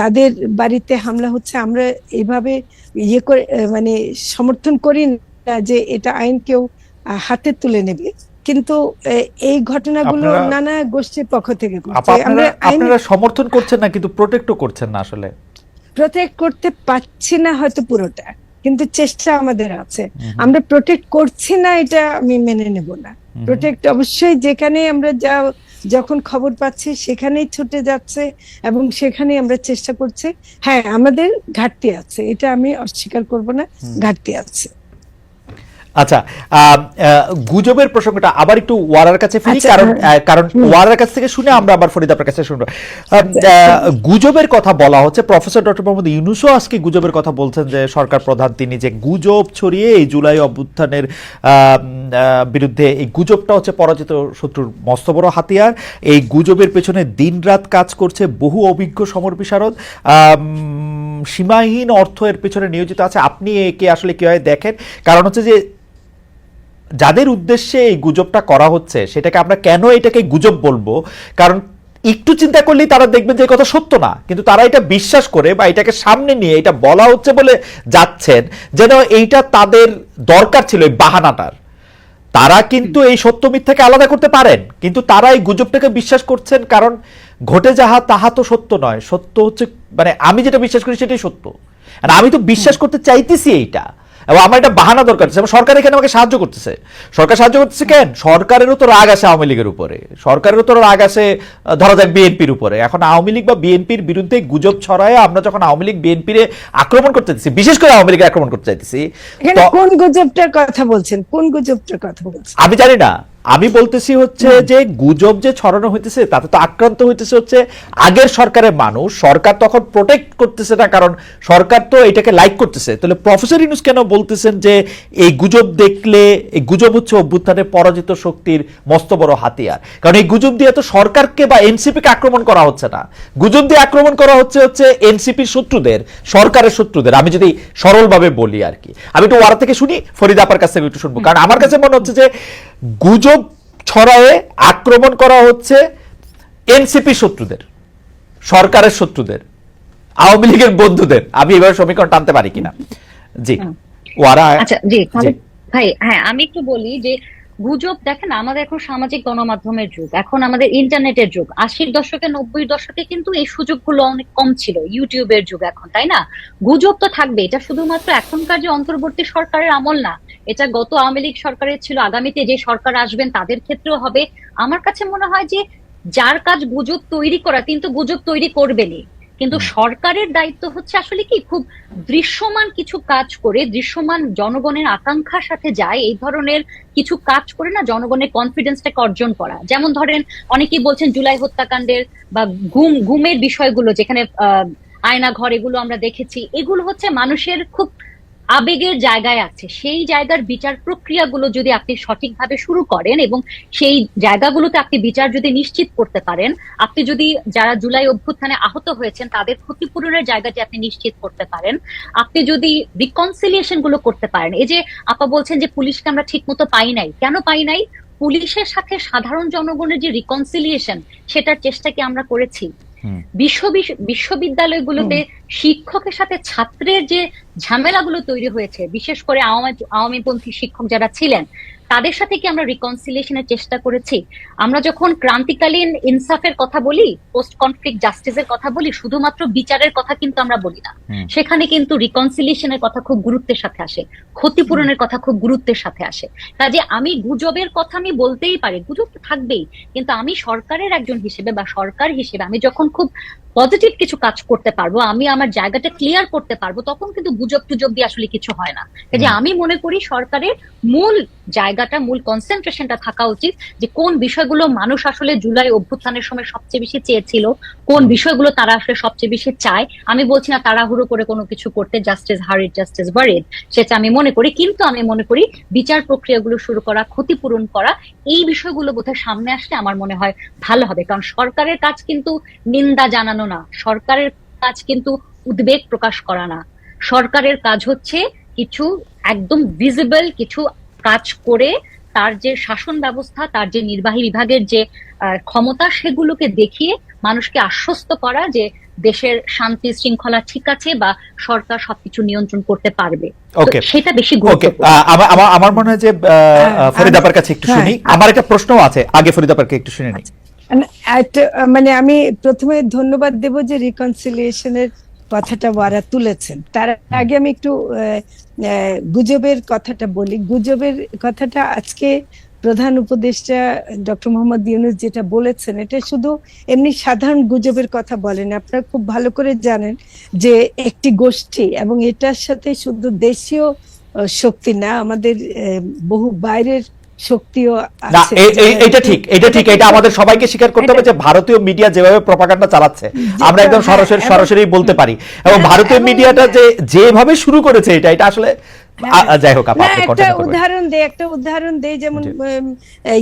তাদের বাড়িতে হামলা হচ্ছে, আমরা এইভাবে করে মানে সমর্থন করি না যে এটা আইন কেউ হাতে তুলে নেবে, কিন্তু এই ঘটনাগুলো নানা গোষ্ঠীর পক্ষ থেকে করছে। আপনারা সমর্থন করছেন না, কিন্তু প্রোটেক্টও করছেন না। আসলে প্রোটেক্ট করতে পারছি না হয়তো পুরোটা, কিন্তু চেষ্টা আমাদের আছে। আমরা প্রোটেক্ট করছি না এটা আমি মেনে নেব না। প্রোটেক্ট অবশ্যই, যেখানে আমরা যখন খবর পাচ্ছি সেখানেই ছুটে যাচ্ছে, এবং সেখানে আমরা চেষ্টা করছি। হ্যাঁ, আমাদের ঘাটতি আছে, এটা আমি অস্বীকার করব না, ঘাটতি আছে। আচ্ছা, গুজবের প্রসঙ্গটা আবার একটু ওয়ারার কাছে ফিরি, আচ্ছা, কারণ ওয়ারার কাছ থেকে শুনে আমরা আবার ফরিদ আপনার কাছে শুনবো। গুজবের কথা বলা হচ্ছে, প্রফেসর ডক্টর মোহাম্মদ ইউনূসও আজকে গুজবের কথা বলছেন যে সরকার প্রধান তিনি যে গুজব ছড়িয়ে এই জুলাই অভ্যুত্থানের বিরুদ্ধে, এই গুজবটা হচ্ছে পরাজিত শত্রুর মস্ত বড় হাতিয়ার। এই গুজবের পেছনে দিনরাত কাজ করছে বহু অভিজ্ঞ সমর বিশারদ, সীমাহীন অর্থ এর পেছনে নিয়োজিত আছে। আপনি একে আসলে কিভাবে দেখেন? কারণ হচ্ছে যে যাদের উদ্দেশ্যে এই গুজবটা করা হচ্ছে, সেটাকে আমরা কেন এটাকে গুজব বলবো? কারণ একটু চিন্তা করলেই তারা দেখবেন যে এই কথা সত্য না, কিন্তু তারা এটা বিশ্বাস করে বা এটাকে সামনে নিয়ে এটা বলা হচ্ছে বলে যাচ্ছেন যেন এইটা তাদের দরকার ছিল, এই বাহানাটার। তারা কিন্তু এই সত্য মিথ্যাকে আলাদা করতে পারেন, কিন্তু তারা এই গুজবটাকে বিশ্বাস করছেন কারণ ঘটে যাহা তাহা তো সত্য নয়, সত্য হচ্ছে মানে আমি যেটা বিশ্বাস করি সেটাই সত্য, আর আমি তো বিশ্বাস করতে চাইতেছি এইটা, এবং আমার একটা বাহানা দরকার আছে। সরকার এখানে আমাকে সাহায্য করতেছে। সরকার সাহায্য করতেছে কেন? সরকারেরও তো রাগ আছে আওয়ামী লীগের উপরে, সরকারেরও তো রাগ আছে ধরা যাক বিএনপির উপরে। এখন আওয়ামী লীগ বা বিএনপির বিরুদ্ধে গুজব ছড়ায় আমরা যখন আওয়ামী লীগ বিএনপির আক্রমণ করতে চাইছি, বিশেষ করে আওয়ামী লীগের আক্রমণ করতে চাইতেছি, কোন গুজবটার কথা বলছেন? কোন গুজবটার কথা বলছেন আমি জানি না। আমি বলতেছি হচ্ছে যে গুজব যে ছড়ানো হইতেছে তাতে তো আক্রান্ত হইতেছে হচ্ছে আগের সরকারের মানুষ। সরকার তখন প্রোটেক্ট করতেছে না, কারণ সরকার তো এটাকে লাইক করতেছে। তাহলে প্রফেসর ইউনূস কেন বলতেছেন যে এই গুজব দেখলে, এই গুজব হচ্ছে অভ্যুত্থানের পরাজিত শক্তির মস্ত বড় হাতিয়ার? কারণ এই গুজব দিয়ে তো সরকারকে বা এনসিপিকে আক্রমণ করা হচ্ছে না, গুজব দিয়ে আক্রমণ করা হচ্ছে এনসিপির শত্রুদের, সরকারের শত্রুদের। আমি যদি সরলভাবে বলি আর কি, আমি একটু ওয়ারা থেকে শুনি, ফরিদা আপার কাছ থেকে একটু শুনবো। কারণ আমার কাছে মনে হচ্ছে যে গুজব ছড়ায়ে আক্রমণ করা হচ্ছে এনসিপি শত্রুদের, সরকারের শত্রুদের, আওয়ামী লীগের বন্ধুদের। আমি এবার সমীকরণ টানতে পারি কিনা? জি ওয়ারা। আচ্ছা জি ভাই, হ্যাঁ আমি একটু বলি যে গুজব দেখেন, আমাদের এখন সামাজিক গণমাধ্যমের যুগ, এখন আমাদের ইন্টারনেটের যুগ। 80-র দশকে 90-র দশকে কিন্তু এই সুযোগগুলো অনেক কম ছিল, ইউটিউবের যুগ এখন, তাই না? গুজব তো থাকবে, এটা শুধুমাত্র এখনকার যে অন্তর্বর্তী সরকারের আমল না, এটা গত আওয়ামী লীগ সরকারের ছিল, আগামীতে যে সরকার আসবেন তাদের ক্ষেত্রেও হবে। আমার কাছে মনে হয় যে যার কাজ গুজব তৈরি করা, কিন্তু গুজব তৈরি করবেনই, কিন্তু সরকারের দায়িত্ব হচ্ছে আসলে কি খুব দৃশ্যমান কিছু কাজ করে, দৃশ্যমান জনগণের আকাঙ্ক্ষার সাথে যায় এই ধরনের কিছু কাজ করে না জনগণের কনফিডেন্সটাকে অর্জন করা। যেমন ধরেন অনেকেই বলছেন জুলাই হত্যাকাণ্ডের বা গুমের বিষয়গুলো, যেখানে আয়না ঘর, এগুলো আমরা দেখেছি, এগুলো হচ্ছে মানুষের খুব আবেগের জায়গায় আছে। সেই জায়গার বিচার প্রক্রিয়াগুলো যদি আপনি সঠিকভাবে শুরু করেন এবং সেই জায়গাগুলোতে আপনি বিচার যদি নিশ্চিত করতে পারেন, আপনি যদি যারা জুলাই অভ্যুত্থানে আহত হয়েছেন তাদের ক্ষতিপূরণের জায়গাটি আপনি নিশ্চিত করতে পারেন, আপনি যদি রিকনসিলিয়েশন গুলো করতে পারেন। এই যে আপা বলছেন যে পুলিশকে আমরা ঠিক মতো পাই নাই, কেন পাই নাই? পুলিশের সাথে সাধারণ জনগণের যে রিকনসিলিয়েশন, সেটার চেষ্টা কি আমরা করেছি? বিশ্ববিদ্যালয়গুলোতে শিক্ষকের সাথে ছাত্রের যে ঝামেলাগুলো তৈরি হয়েছে, বিশেষ করে আওয়ামীপন্থী শিক্ষক যারা ছিলেন, তাদের সাথে কি আমরা রিকনসিলিয়েশনের চেষ্টা করেছি? আমরা যখন ক্রান্তিকালীন ইনসাফের কথা বলি, পোস্ট কনফ্লিক্ট জাস্টিসের কথা বলি, শুধুমাত্র বিচারের কথা কিন্তু আমরা বলি না, সেখানে কিন্তু রিকনসিলিয়েশনের কথা খুব গুরুত্বের সাথে আসে, ক্ষতিপূরণের কথা খুব গুরুত্বের সাথে আসে। কাজে আমি গুজবের কথা আমি বলতেই পারি, গুজব তো থাকবেই, কিন্তু আমি সরকারের একজন হিসেবে বা সরকার হিসেবে আমি যখন খুব পজিটিভ কিছু কাজ করতে পারবো, আমি আমার জায়গাটা ক্লিয়ার করতে পারবো, তখন কিন্তু গুজব টুজব দিয়ে আসলে কিছু হয় না। যে আমি মনে করি সরকারের মূল জায়গাটা, মূল কনসেন্ট্রেশনটা থাকা উচিত যে কোন বিষয়গুলো মানুষ আসলে জুলাই অভ্যুত্থানের সময় সবচেয়ে বেশি চেয়েছিল, কোন বিষয়গুলো তারা আসলে সবচেয়ে বেশি চায়। আমি বলছি না তাড়াহুড়ো করে কোনো কিছু করতে, জাস্টিস হারিড জাস্টিস বারিড, সেটা আমি মনে করি, কিন্তু আমি মনে করি বিচার প্রক্রিয়াগুলো শুরু করা, ক্ষতিপূরণ করা, এই বিষয়গুলো বোধহয় সামনে আসলে আমার মনে হয় ভালো হবে। কারণ সরকারের কাজ কিন্তু নিন্দা জানানো না, সরকারের কাজ কিন্তু উদ্বেগ প্রকাশ করা না, সরকারের কাজ হচ্ছে কিছু একদম ভিজিবল কিছু কাজ করে তার যে শাসন ব্যবস্থা, তার যে নির্বাহী বিভাগের যে ক্ষমতা, সেগুলোকে দেখিয়ে মানুষকে আশ্বস্ত করা যে দেশের শান্তি শৃঙ্খলা ঠিক আছে বা সরকার সবকিছু নিয়ন্ত্রণ করতে পারবে। সেটা বেশি গুরুত্বপূর্ণ। আমার মনে হয় যে ফরিদা আপার কাছে একটু শুনি, আমার একটা প্রশ্ন আছে, আগে ফরিদা আপাকে একটু শুনে নিই। মানে আমি প্রথমে ধন্যবাদ দেব যে রিকনসিলিয়েশনের কথাটা ওয়ারা তুলেছেন। তার আগে আমি একটু গুজবের কথাটা বলি। গুজবের কথাটা আজকে প্রধান উপদেষ্টা ডক্টর মোহাম্মদ ইউনূস যেটা বলেছেন, এটা শুধু এমনি সাধারণ গুজবের কথা বলেন। আপনারা খুব ভালো করে জানেন যে একটি গোষ্ঠী, এবং এটার সাথে শুধু দেশীয় শক্তি না, আমাদের বহু বাইরের শক্তিও না, আছে। এটা ঠিক, এটা আমাদের সবাইকে স্বীকার করতে হবে যে ভারতীয় মিডিয়া যেভাবে প্রপাগান্ডা চালাচ্ছে আমরা একদম সরাসরি বলতে পারি, এবং ভারতীয় মিডিয়াটা যেভাবে শুরু করেছে এটা আসলে যাই হোক। একটা উদাহরণ দেই, যেমন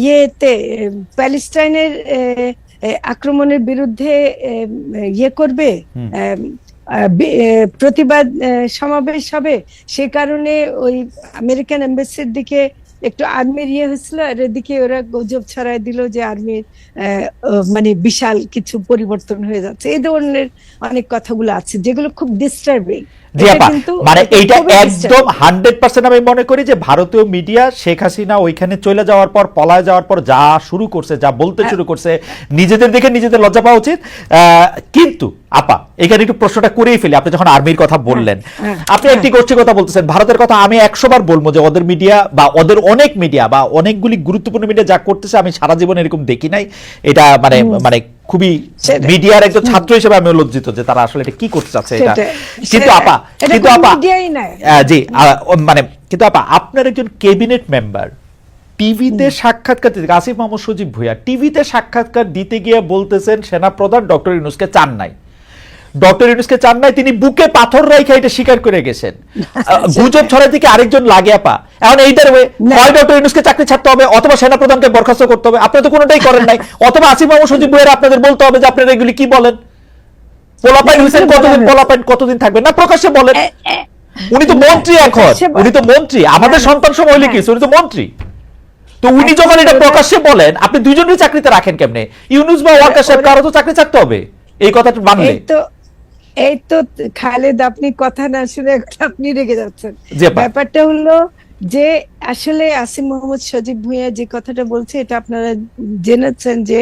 ইয়েতে প্যালেস্টাইনের আক্রমণের বিরুদ্ধে ইয়ে করবে, প্রতিবাদ সমাবেশ হবে, সে কারণে ওই আমেরিকান এম্বাসির দিকে একটু আর্মির ইয়ে হয়েছিল, আর এদিকে ওরা গুজব ছড়াই দিল যে আর্মির মানে বিশাল কিছু পরিবর্তন হয়ে যাচ্ছে। এই ধরনের অনেক কথাগুলো আছে যেগুলো খুব ডিস্টার্বিং। মানে এইটা একদম 100% আমি মনে করি যে ভারতীয় মিডিয়া শেখ হাসিনা ওইখানে চলে যাওয়ার পর, পলায় যাওয়ার পর যা শুরু করছে, যা বলতে শুরু করছে, নিজেদের দেখে নিজেদের লজ্জা পাওয়া উচিত। কিন্তু আপা এখানে একটু প্রশ্নটা করেই ফেলি, আপনি যখন আর্মির কথা বললেন, আপনি একটি গোষ্ঠীর কথা বলতেছেন, ভারতের কথা আমি 100 বার বলবো যে ওদের মিডিয়া বা ওদের অনেক মিডিয়া বা অনেকগুলি গুরুত্বপূর্ণ মিডিয়া যা করতেছে আমি সারা জীবন এরকম দেখি নাই। এটা মানে খুবই মিডিয়ার একজন ছাত্র হিসেবে আমি লজ্জিত যে তারা আসলে এটা কি করতে চাচ্ছে এটা। কিন্তু আপা জি, মানে কিন্তু আপা আপনার একজন ক্যাবিনেট মেম্বার টিভিতে সাক্ষাৎকার দিতে, আসিফ মাহমুদ সজীব ভুঁইয়া টিভিতে সাক্ষাৎকার দিতে গিয়ে বলতেছেন সেনাপ্রধান ডক্টর ইউনূসকে চান নাই, তিনি বুকে পাথর রাইখা এটা স্বীকার করে গেছেন। গুজব ছড়ার দিকে আরেকজন লাগে আপা। এখন এইটার হয় ডক্টর ইউনূসকে চাকরি ছাড়তে হবে অথবা সেনাপ্রধানকে বরখাস্ত করতে হবে, আপনারা তো কোনোটাই করেন নাই, অথবা আসিফ মাহমুদ সজীব ভুঁইয়ার আপনাদের বলতে হবে যে আপনারা এগুলি কি বলেন, কতদিন থাকবেন না প্রকাশ্যে বলেন। উনি তো মন্ত্রী, এখন উনি তো মন্ত্রী, আমাদের সন্তান সময় হলে কি উনি তো মন্ত্রী। তো উনি যখন এটা প্রকাশ্যে বলেন, আপনি দুজনেরই চাকরিতে রাখেন কেমনে? ইউনূস বা ওয়াকার সাহেব কারো তো চাকরি ছাড়তে হবে এই কথাটা মানলে। এই তো খালেদ, আপনি কথা না শুনে আপনি রেগে যাচ্ছেন। ব্যাপারটা হলো যে আসলে আসিফ মাহমুদ সজীব ভুঁইয়া যে কথাটা বলছে এটা আপনারা জেনেছেন যে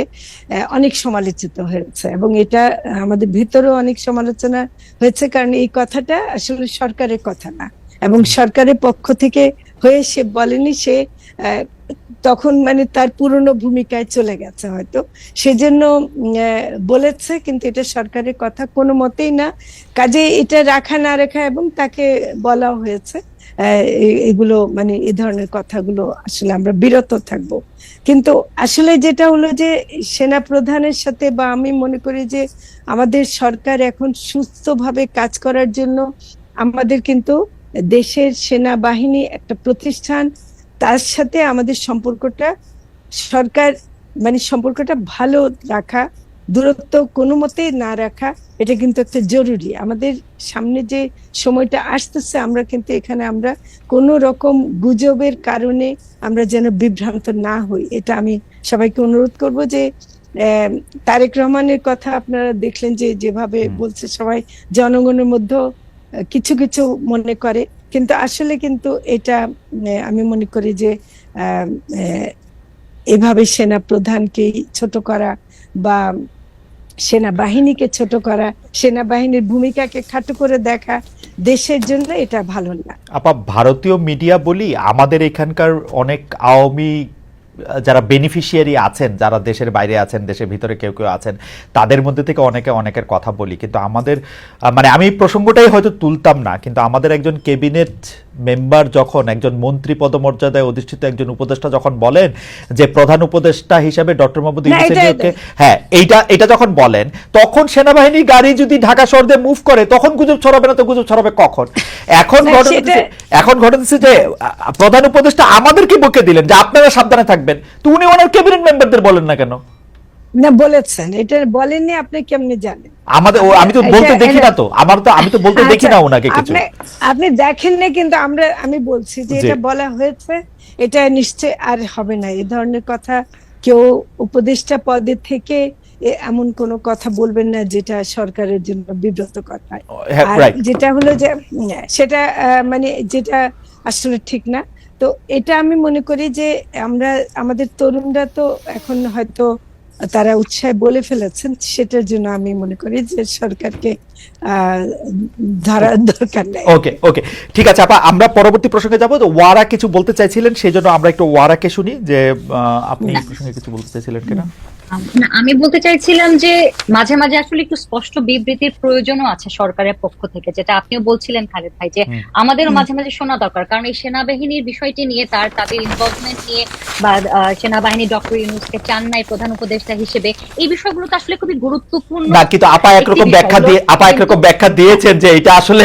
অনেক সমালোচিত হয়েছে, এবং এটা আমাদের ভিতরেও অনেক সমালোচনা হয়েছে, কারণ এই কথাটা আসলে সরকারের কথা না, এবং সরকারের পক্ষ থেকে হয়ে সে বলেনি, সে তখন মানে তার পুরনো ভূমিকায় চলে গেছে হয়তো, সেজন্য বলেছে, কিন্তু এটা সরকারের কথা কোনো মতেই না। কাজে এটা রাখা না রাখা, এবং তাকে বলাও হয়েছে এগুলো মানে এই ধরনের কথাগুলো আসলে আমরা বিরত থাকব। কিন্তু আসলে যেটা হলো যে সেনা প্রধানের সাথে, বা আমি মনে করি যে আমাদের সরকার এখন সুস্থভাবে কাজ করার জন্য আমাদের কিন্তু দেশের সেনাবাহিনী একটা প্রতিষ্ঠান, তার সাথে আমাদের সম্পর্কটা সরকার মানে সম্পর্কটা ভালো রাখা, দূরত্ব কোনো মতেই না রাখা, এটা কিন্তু একটা জরুরি। আমাদের সামনে যে সময়টা আসতেছে, আমরা কিন্তু এখানে আমরা কোনো রকম গুজবের কারণে আমরা যেন বিভ্রান্ত না হই, এটা আমি সবাইকে অনুরোধ করব। যে তারেক রহমানের কথা আপনারা দেখলেন যে যেভাবে বলছে, সবাই জনগণের মধ্যে কিছু কিছু মনে করে, কিন্তু আসলে কিন্তু এটা আমি মনে করি যে এভাবে সেনা প্রধানকে ছোট করা বা সেনাবাহিনীকে ছোট করা, সেনাবাহিনীর ভূমিকাকে খাটো করে দেখা দেশের জন্য এটা ভালো না। আপা ভারতীয় মিডিয়া বলি, আমাদের এখানকার অনেক আওয়ামী যারা বেনিফিশিয়ারি আছেন, যারা দেশের বাইরে আছেন, দেশের ভিতরে কেউ কেউ আছেন, তাদের মধ্যে থেকে অনেকের কথা বলি, কিন্তু আমাদের মানে আমি প্রসঙ্গটাই হয়তো তুলতাম না, কিন্তু আমাদের একজন ক্যাবিনেট মেম্বার যখন, একজন মন্ত্রী পদমর্যাদায় অধিষ্ঠিত একজন উপদেষ্টা যখন বলেন যে প্রধান উপদেষ্টা হিসেবে ডক্টর মোহাম্মদ ইউনূসকে, হ্যাঁ এটা যখন বলেন, তখন সেনাবাহিনীর গাড়ি যদি ঢাকা শহর দিয়ে মুভ করে তখন গুজব ছড়াবে না, তো গুজব ছড়াবে কখন? এখন ঘটেছে যে প্রধান উপদেষ্টা আমাদেরকে বকে দিলেন যে আপনারা সাবধানে থাকবেন, তো উনি ওনার ক্যাবিনেট মেম্বারদের বলেন না কেন? না বলেছেন, এটা বলেননি, আপনি কেমনে জানেন? আমি তো বলতে দেখি না, তো আমি তো বলতে দেখি না ওনাকে কিছু। আপনি দেখেননি, কিন্তু আমি বলছি যে এটা বলা হয়েছে, এটা নিশ্চয় আর হবে না। এই ধরনের কথা কেউ উপদেষ্টা পদে থেকে এমন কোনো কথা বলবেন না যেটা সরকারের জন্য বিব্রত কথা। যেটা হলো যে সেটা মানে যেটা আসলে ঠিক না। তো এটা আমি মনে করি যে আমাদের তরুণরা তো এখন হয়তো তারা উৎসাহে বলে ফেলেছেন, সেটার জন্য আমি মনে করি যে সরকারকে ধরার দরকার নেই। ওকে ঠিক আছে আপা, আমরা পরবর্তী প্রসঙ্গে যাবো। তো ওয়ারা কিছু বলতে চাইছিলেন, সেই জন্য আমরা একটু ওয়ারাকে শুনি, যে আপনি এই প্রসঙ্গে কিছু বলতে চাইছিলেন কিনা। না, আমি বলতে চাইছিলাম যে মাঝে মাঝে আসলে একটু স্পষ্ট বিবৃতির প্রয়োজনও আছে সরকারের পক্ষ থেকে, যেটা আপনিও বলছিলেন খালেদ ভাই, যে আমাদেরও মাঝে মাঝে শোনা দরকার। কারণ এই সেনাবাহিনীর বিষয়টি নিয়ে তাদের ইনভলভমেন্ট নিয়ে বা সেনাবাহিনী ডক্টর ইউনূসকে চান নাই প্রধান উপদেষ্টা হিসেবে, এই বিষয়গুলো তো আসলে খুবই গুরুত্বপূর্ণ। না, কিন্তু আপা একরকম ব্যাখ্যা দিয়েছেন যে এটা আসলে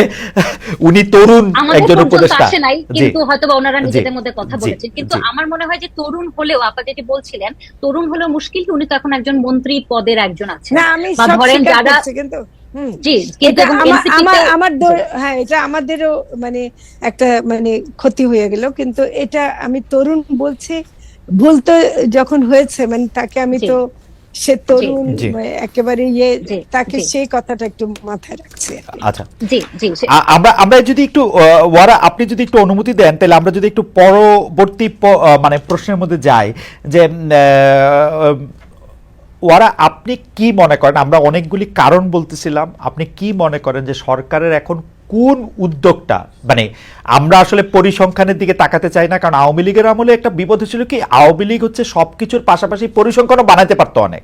উনি তরুণ একজন উপদেষ্টা আসে নাই, কিন্তু হয়তো ওনারা নিজেদের মধ্যে কথা বলেছেন। কিন্তু আমার মনে হয় যে তরুণ হলেও, আপা যেটি বলছিলেন, তরুণ হলেও মুশকিল কি উনি তো এখন একজন মন্ত্রী পদের একজন আছেন, না আমি বা সব ধরেন স্বীকার যারা করছি, কিন্তু জি, কিন্তু হ্যাঁ এটা আমাদেরও মানে একটা মানে ক্ষতি হয়ে গেল। কিন্তু এটা আমি তরুণ বলছি, ভুল তো যখন হয়েছে মানে তাকে আমি তো সে তরুণ একেবারে তাকে সেই কথাটা একটু মাথায় রাখছি। আচ্ছা, জি জি, আমরা যদি একটু ওয়ারা, আপনি যদি একটু অনুমতি দেন তাহলে আমরা যদি একটু পরবর্তী মানে প্রশ্নের মধ্যে যাই, যে ওরা আপনি কি মনে করেন, আমরা অনেকগুলি কারণ বলতেছিলাম, আপনি কি মনে করেন যে সরকারের এখন কোন উদ্যোগটা, মানে আমরা আসলে পরিসংখ্যানের দিকে তাকাতে চাই না, কারণ আওয়ামী লীগের আমলে একটা বিপদ ছিল কি, আওয়ামী লীগ হচ্ছে সবকিছুর পাশাপাশি পরিসংখ্যানও বানাতে পারতো অনেক,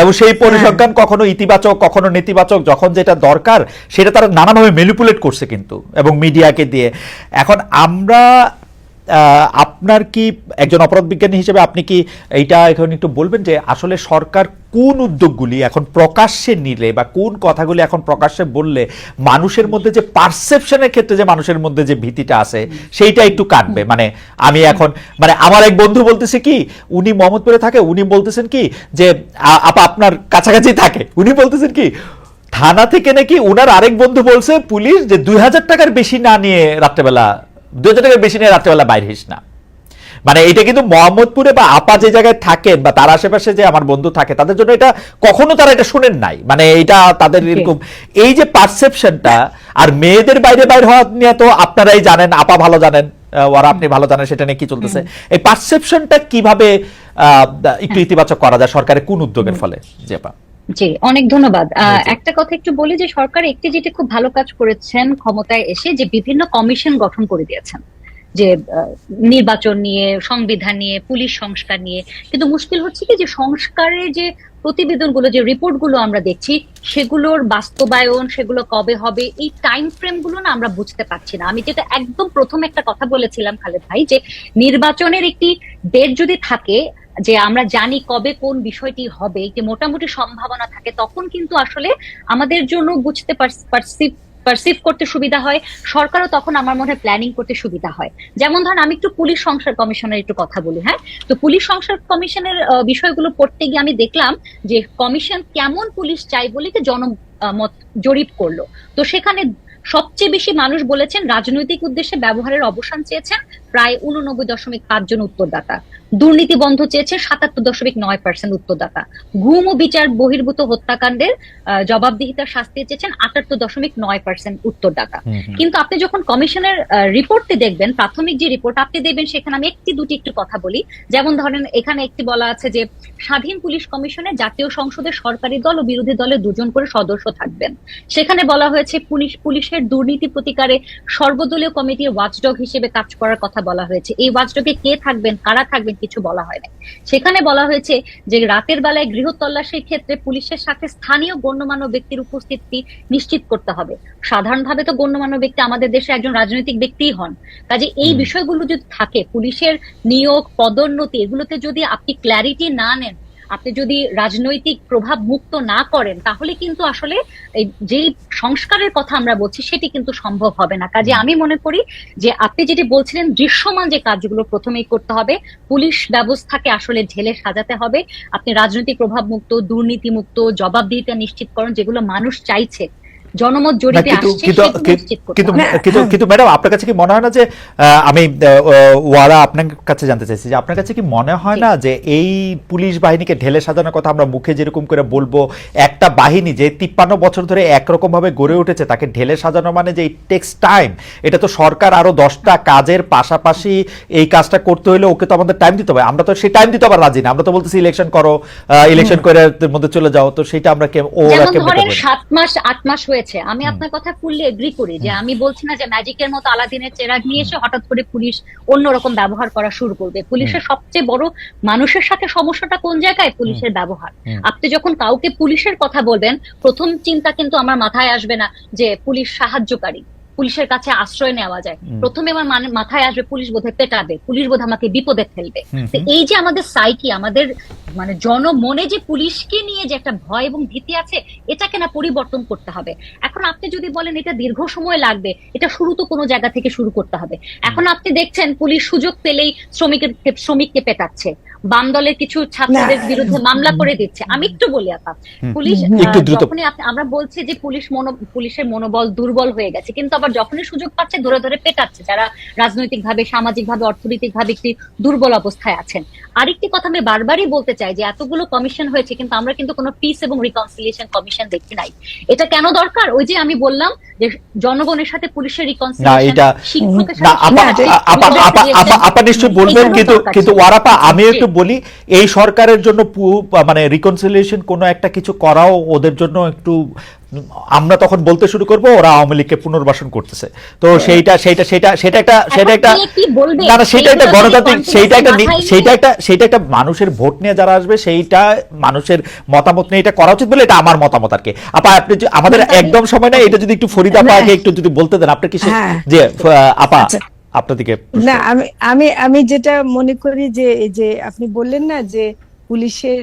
এবং সেই পরিসংখ্যান কখনো ইতিবাচক কখনো নেতিবাচক, যখন যেটা দরকার সেটা তারা নানাভাবে ম্যানিপুলেট করছে কিন্তু, এবং মিডিয়াকে দিয়ে। এখন আমরা আপনার কি একজন অপরাধ বিজ্ঞানী হিসেবে আপনি কি এইটা এখন একটু বলবেন যে আসলে সরকার কোন উদ্যোগগুলি এখন প্রকাশ্যে নিলে বা কোন কথাগুলি এখন প্রকাশ্যে বললে মানুষের মধ্যে যে পারসেপশনের ক্ষেত্রে যে মানুষের মধ্যে যে ভীতিটা আছে সেইটা একটু কাটবে? মানে আমি এখন মানে আমার এক বন্ধু বলতেছে কি, উনি মোহাম্মদপুরে থাকে, উনি বলতেছেন কি যে আপা আপনার কাছাকাছি থাকে, উনি বলতেছেন কি থানা থেকে নাকি উনার আরেক বন্ধু বলছে পুলিশ যে 2000 টাকার বেশি না নিয়ে রাত্রেবেলা 2000 টাকার বেশি নিয়ে রাত্রেবেলা বাইরে হিস না। মানে এটা কিন্তু মোহাম্মদপুরে বা আপা যে জায়গায় থাকেন বা তার আশেপাশে যে আমার বন্ধু থাকে তাদের জন্য এটা কখনো তারা এটা শুনেন নাই, মানে এটা তাদের এরকম এই যে পারসেপশনটা। আর মেয়েদের বাইরে বাইরে হওয়া নিয়ে তো আপনারাই জানেন, আপা ভালো জানেন, ওরা আপনি ভালো জানেন সেটা নিয়ে কি চলতেছে, এই পারসেপশনটা কিভাবে একটু ইতিবাচক করা যায় সরকারের কোন উদ্যোগের ফলে? জেপা জি, অনেক ধন্যবাদ। একটা কথা একটু বলি যে সরকার একটি যেটা খুব ভালো কাজ করেছেন ক্ষমতায় এসে, যে বিভিন্ন কমিশন গঠন করে দিয়েছেন, যে নির্বাচন নিয়ে, সংবিধান নিয়ে, পুলিশ সংস্কার নিয়ে। কিন্তু মুশকিল হচ্ছে কি, যে সংস্কারের যে প্রতিবেদনগুলো, যে রিপোর্টগুলো আমরা দেখছি, সেগুলোর বাস্তবায়ন, সেগুলো কবে হবে, এই টাইম ফ্রেম গুলো না আমরা বুঝতে পারছি না। আমি যেটা একদম প্রথম একটা কথা বলেছিলাম খালেদ ভাই, যে নির্বাচনের একটি ডেট যদি থাকে, যে আমরা জানি কবে কোন বিষয়টি হবে, একটি মোটামুটি সম্ভাবনা থাকে, তখন কিন্তু আসলে আমাদের জন্য বুঝতে পারসিভ করতে সুবিধা হয়, সরকারও তখন আমার মনে হয় প্ল্যানিং করতে সুবিধা হয়। যেমন ধরেন আমি একটু পুলিশ সংস্কার কমিশনের একটু কথা বলি। হ্যাঁ, তো পুলিশ সংস্কার কমিশনের বিষয়গুলো পড়তে গিয়ে আমি দেখলাম যে কমিশন কেমন পুলিশ চাই বলে জনমত জরিপ করলো। তো সেখানে সবচেয়ে বেশি মানুষ বলেছেন রাজনৈতিক উদ্দেশ্যে ব্যবহারের অবসান চেয়েছেন প্রায় 89.5 জন উত্তরদাতা, দুর্নীতি বন্ধ চেয়েছে 77.9% উত্তরদাতা, গুম ও বিচার বহির্ভূত হত্যাকাণ্ডের জবাবদিহিতার শাস্তি চেয়েছেন 78.9% উত্তরদাতা। কিন্তু আপনি যখন কমিশনের রিপোর্টটি দেখবেন, প্রাথমিক যে রিপোর্ট আপনি দেখবেন, সেখানে আমি একটি দুটি একটু কথা বলি। যেমন ধরেন এখানে একটি বলা আছে যে স্বাধীন পুলিশ কমিশনে জাতীয় সংসদের সরকারি দল ও বিরোধী দলের 2 জন করে সদস্য থাকবেন। সেখানে বলা হয়েছে পুলিশের দুর্নীতি প্রতিকারে সর্বদলীয় কমিটির ওয়াচডগ হিসেবে কাজ করার কথা বলা হয়েছে। এই ওয়াচডগে কে থাকবেন, কারা থাকবেন, কিছু বলা হয় না। সেখানে বলা হয়েছে যে রাতের বেলায় গৃহ তল্লাশির ক্ষেত্রে পুলিশের সাথে স্থানীয় গণ্যমান্য ব্যক্তির উপস্থিতি নিশ্চিত করতে হবে। সাধারণভাবে তো গণ্যমান্য ব্যক্তি আমাদের দেশে একজন রাজনৈতিক ব্যক্তিই হন। কাজে এই বিষয়গুলো যদি থাকে, পুলিশের নিয়োগ, পদোন্নতি, এগুলোতে যদি আপনি ক্ল্যারিটি না নেন, আপনি যদি রাজনৈতিক প্রভাব মুক্ত না করেন, তাহলে কিন্তু আসলে যেই সংস্কারের কথা আমরা বলছি সেটি কিন্তু সম্ভব হবে না। কাজে আমি মনে করি যে আপনি যেটি বলছিলেন, দৃশ্যমান যে কাজগুলো প্রথমেই করতে হবে, পুলিশ ব্যবস্থাকে আসলে ঢেলে সাজাতে হবে। আপনি রাজনৈতিক প্রভাব মুক্ত, দুর্নীতি মুক্ত, জবাবদিহিতা নিশ্চিতকরণ, যেগুলো মানুষ চাইছে, জনমত জরিপে আসছে, কিন্তু ম্যাডাম আপনার কাছে কি মনে হয় না যে আমি ওয়ারা আপনার কাছে জানতে চাইছি যে আপনার কাছে কি মনে হয় না যে এই পুলিশ বাহিনীকে ঢেলে সাজানোর কথা আমরা মুখে যেরকম করে বলবো, একটা বাহিনী যে 53 বছর ধরে একরকম ভাবে গড়ে উঠেছে তাকে ঢেলে সাজানো মানে যে ইট টেক্স টাইম। এটা তো সরকার আরো 10টা কাজের পাশাপাশি এই কাজটা করতে হলে ওকে তো আমাদের টাইম দিতে হবে। আমরা তো সেই টাইম দিতে আবার রাজি না, আমরা তো বলতেছি ইলেকশন করো, ইলেকশন করে মধ্যে চলে যাও, তো সেটা আমরা 7 মাস 8 মাস হয়ে করেছে, আমি আপনার কথা ফুললি এগ্রি করি, যে আমি বলছি না যে ম্যাজিকের মতো আলাদিনের চেরাগ নিয়ে এসে হঠাৎ করে পুলিশ অন্যরকম ব্যবহার করা শুরু করবে। পুলিশের সবচেয়ে বড় মানুষের সাথে সমস্যাটা কোন জায়গায়? পুলিশের ব্যবহার। আপনি যখন কাউকে পুলিশের কথা বলবেন, প্রথম চিন্তা কিন্তু আমার মাথায় আসবে না যে পুলিশ সাহায্যকারী, পুলিশের কাছে আশ্রয় নেওয়া যায়। প্রথমে আমার মাথায় আসবে পুলিশ বোধহয় পেটাবে, পুলিশ বোধহয় আমাকে বিপদে ফেলবে। তো এই যে আমাদের সাইকি, আমাদের মানে জনমনে যে পুলিশকে নিয়ে যে একটা ভয় এবং ভীতি আছে, এটাকে না পরিবর্তন করতে হবে। এখন আপনি যদি বলেন এটা দীর্ঘ সময় লাগবে, এটা শুরু তো কোনো জায়গা থেকে শুরু করতে হবে। এখন আপনি দেখছেন পুলিশ সুযোগ পেলেই শ্রমিককে পেটাচ্ছে, বাম দলের কিছু ছাত্রদের বিরুদ্ধে মামলা করে দিচ্ছে। আমি একটু বলি আপা, পুলিশ যখনই আমরা বলছি যে পুলিশের মনোবল দুর্বল হয়ে গেছে, কিন্তু আবার যখনই সুযোগ পাচ্ছে ধরে ধরে পেটাচ্ছে যারা রাজনৈতিকভাবে, সামাজিকভাবে, অর্থনৈতিকভাবে একটি দুর্বল অবস্থায় আছেন। আরেকটি কথা আমি বারবারই বলতে চাই যে এতগুলো কমিশন হয়েছে, কিন্তু আমরা কিন্তু কোনো পিস এবং রিকনসিলিয়েশন কমিশন দেখি নাই। এটা কেন দরকার? ওই যে আমি বললাম যে জনগণের সাথে পুলিশের রিকনসিলিয়েশন, শিক্ষকের সাথে আপা নিশ্চয়ই বলবেন, কিন্তু ওয়ারাপা আমি একটু বলি, এই সরকারের জন্য মানে রিকনসিলিয়েশন কোনো একটা কিছু করাও ওদের জন্য একটু, আমরা তখন বলতে শুরু করব ওরা আওয়ামী লীগকে পুনর্বাসন করতেছে। তো সেটা একটা গণতান্ত্রিক, সেইটা একটা মানুষের ভোট নিয়ে যারা আসবে, সেইটা মানুষের মতামত নিয়ে এটা করা উচিত বলে এটা আমার মতামত আর কি। আপা আপনি আমাদের একদম সময় নাই, এটা যদি একটু ফরিদা আপা আগে একটু যদি বলতে দেন, আপনি কি যে আপা আপনার দিকে না, আমি যেটা মনে করি যে এই যে আপনি বললেন না যে পুলিশের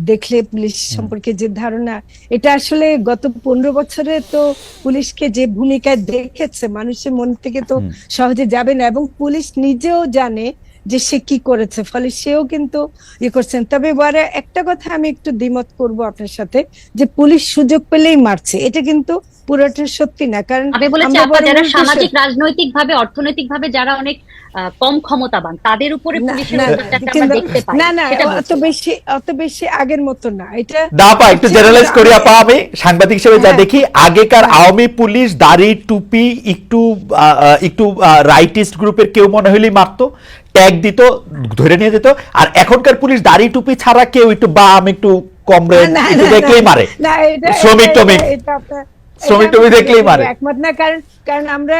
দেখলে পুলিশ সম্পর্কে যে ধারণা, এটা আসলে গত 15 বছরে তো পুলিশকে যে ভূমিকায় দেখেছে মানুষের মন থেকে তো সহজে যাবে না, এবং পুলিশ নিজেও জানে যে সে কি করেছে, ফলে সেও কিন্তু করছেন। তবে একটা কথা আমি একটু দ্বিমত করব আপনার সাথে, যে পুলিশ সুযোগ পেলেই মারছে, এটা কিন্তু পুরোটা সত্যি না। কারণ আমি বলেছি যারা সামাজিক, রাজনৈতিক ভাবে, অর্থনৈতিক ভাবে যারা অনেক কম ক্ষমতাবান, তাদের উপরে পুলিশের নজরটাকে আমরা দেখতে পাই। না, অত বেশি আগের মতো না। এটা আপা একটু জেনারেলাইজ করি আপা, আমি সাংবাদিক হিসেবে যা দেখি, আগেকার আওয়ামী পুলিশ দাড়ি টুপি একটু রাইটিস্ট গ্রুপের কেউ মনে হইলেই মারতো, ট্যাগ দিত, ধরে নিয়ে যেত। আর এখনকার পুলিশ দাড়ি টুপি ছাড়া কেউ একটু বাম, একটু কমরেড একটু দেখলেই মারে, শ্রমিক টমিক দেখলেই মারে। একমত না, কারণ আমরা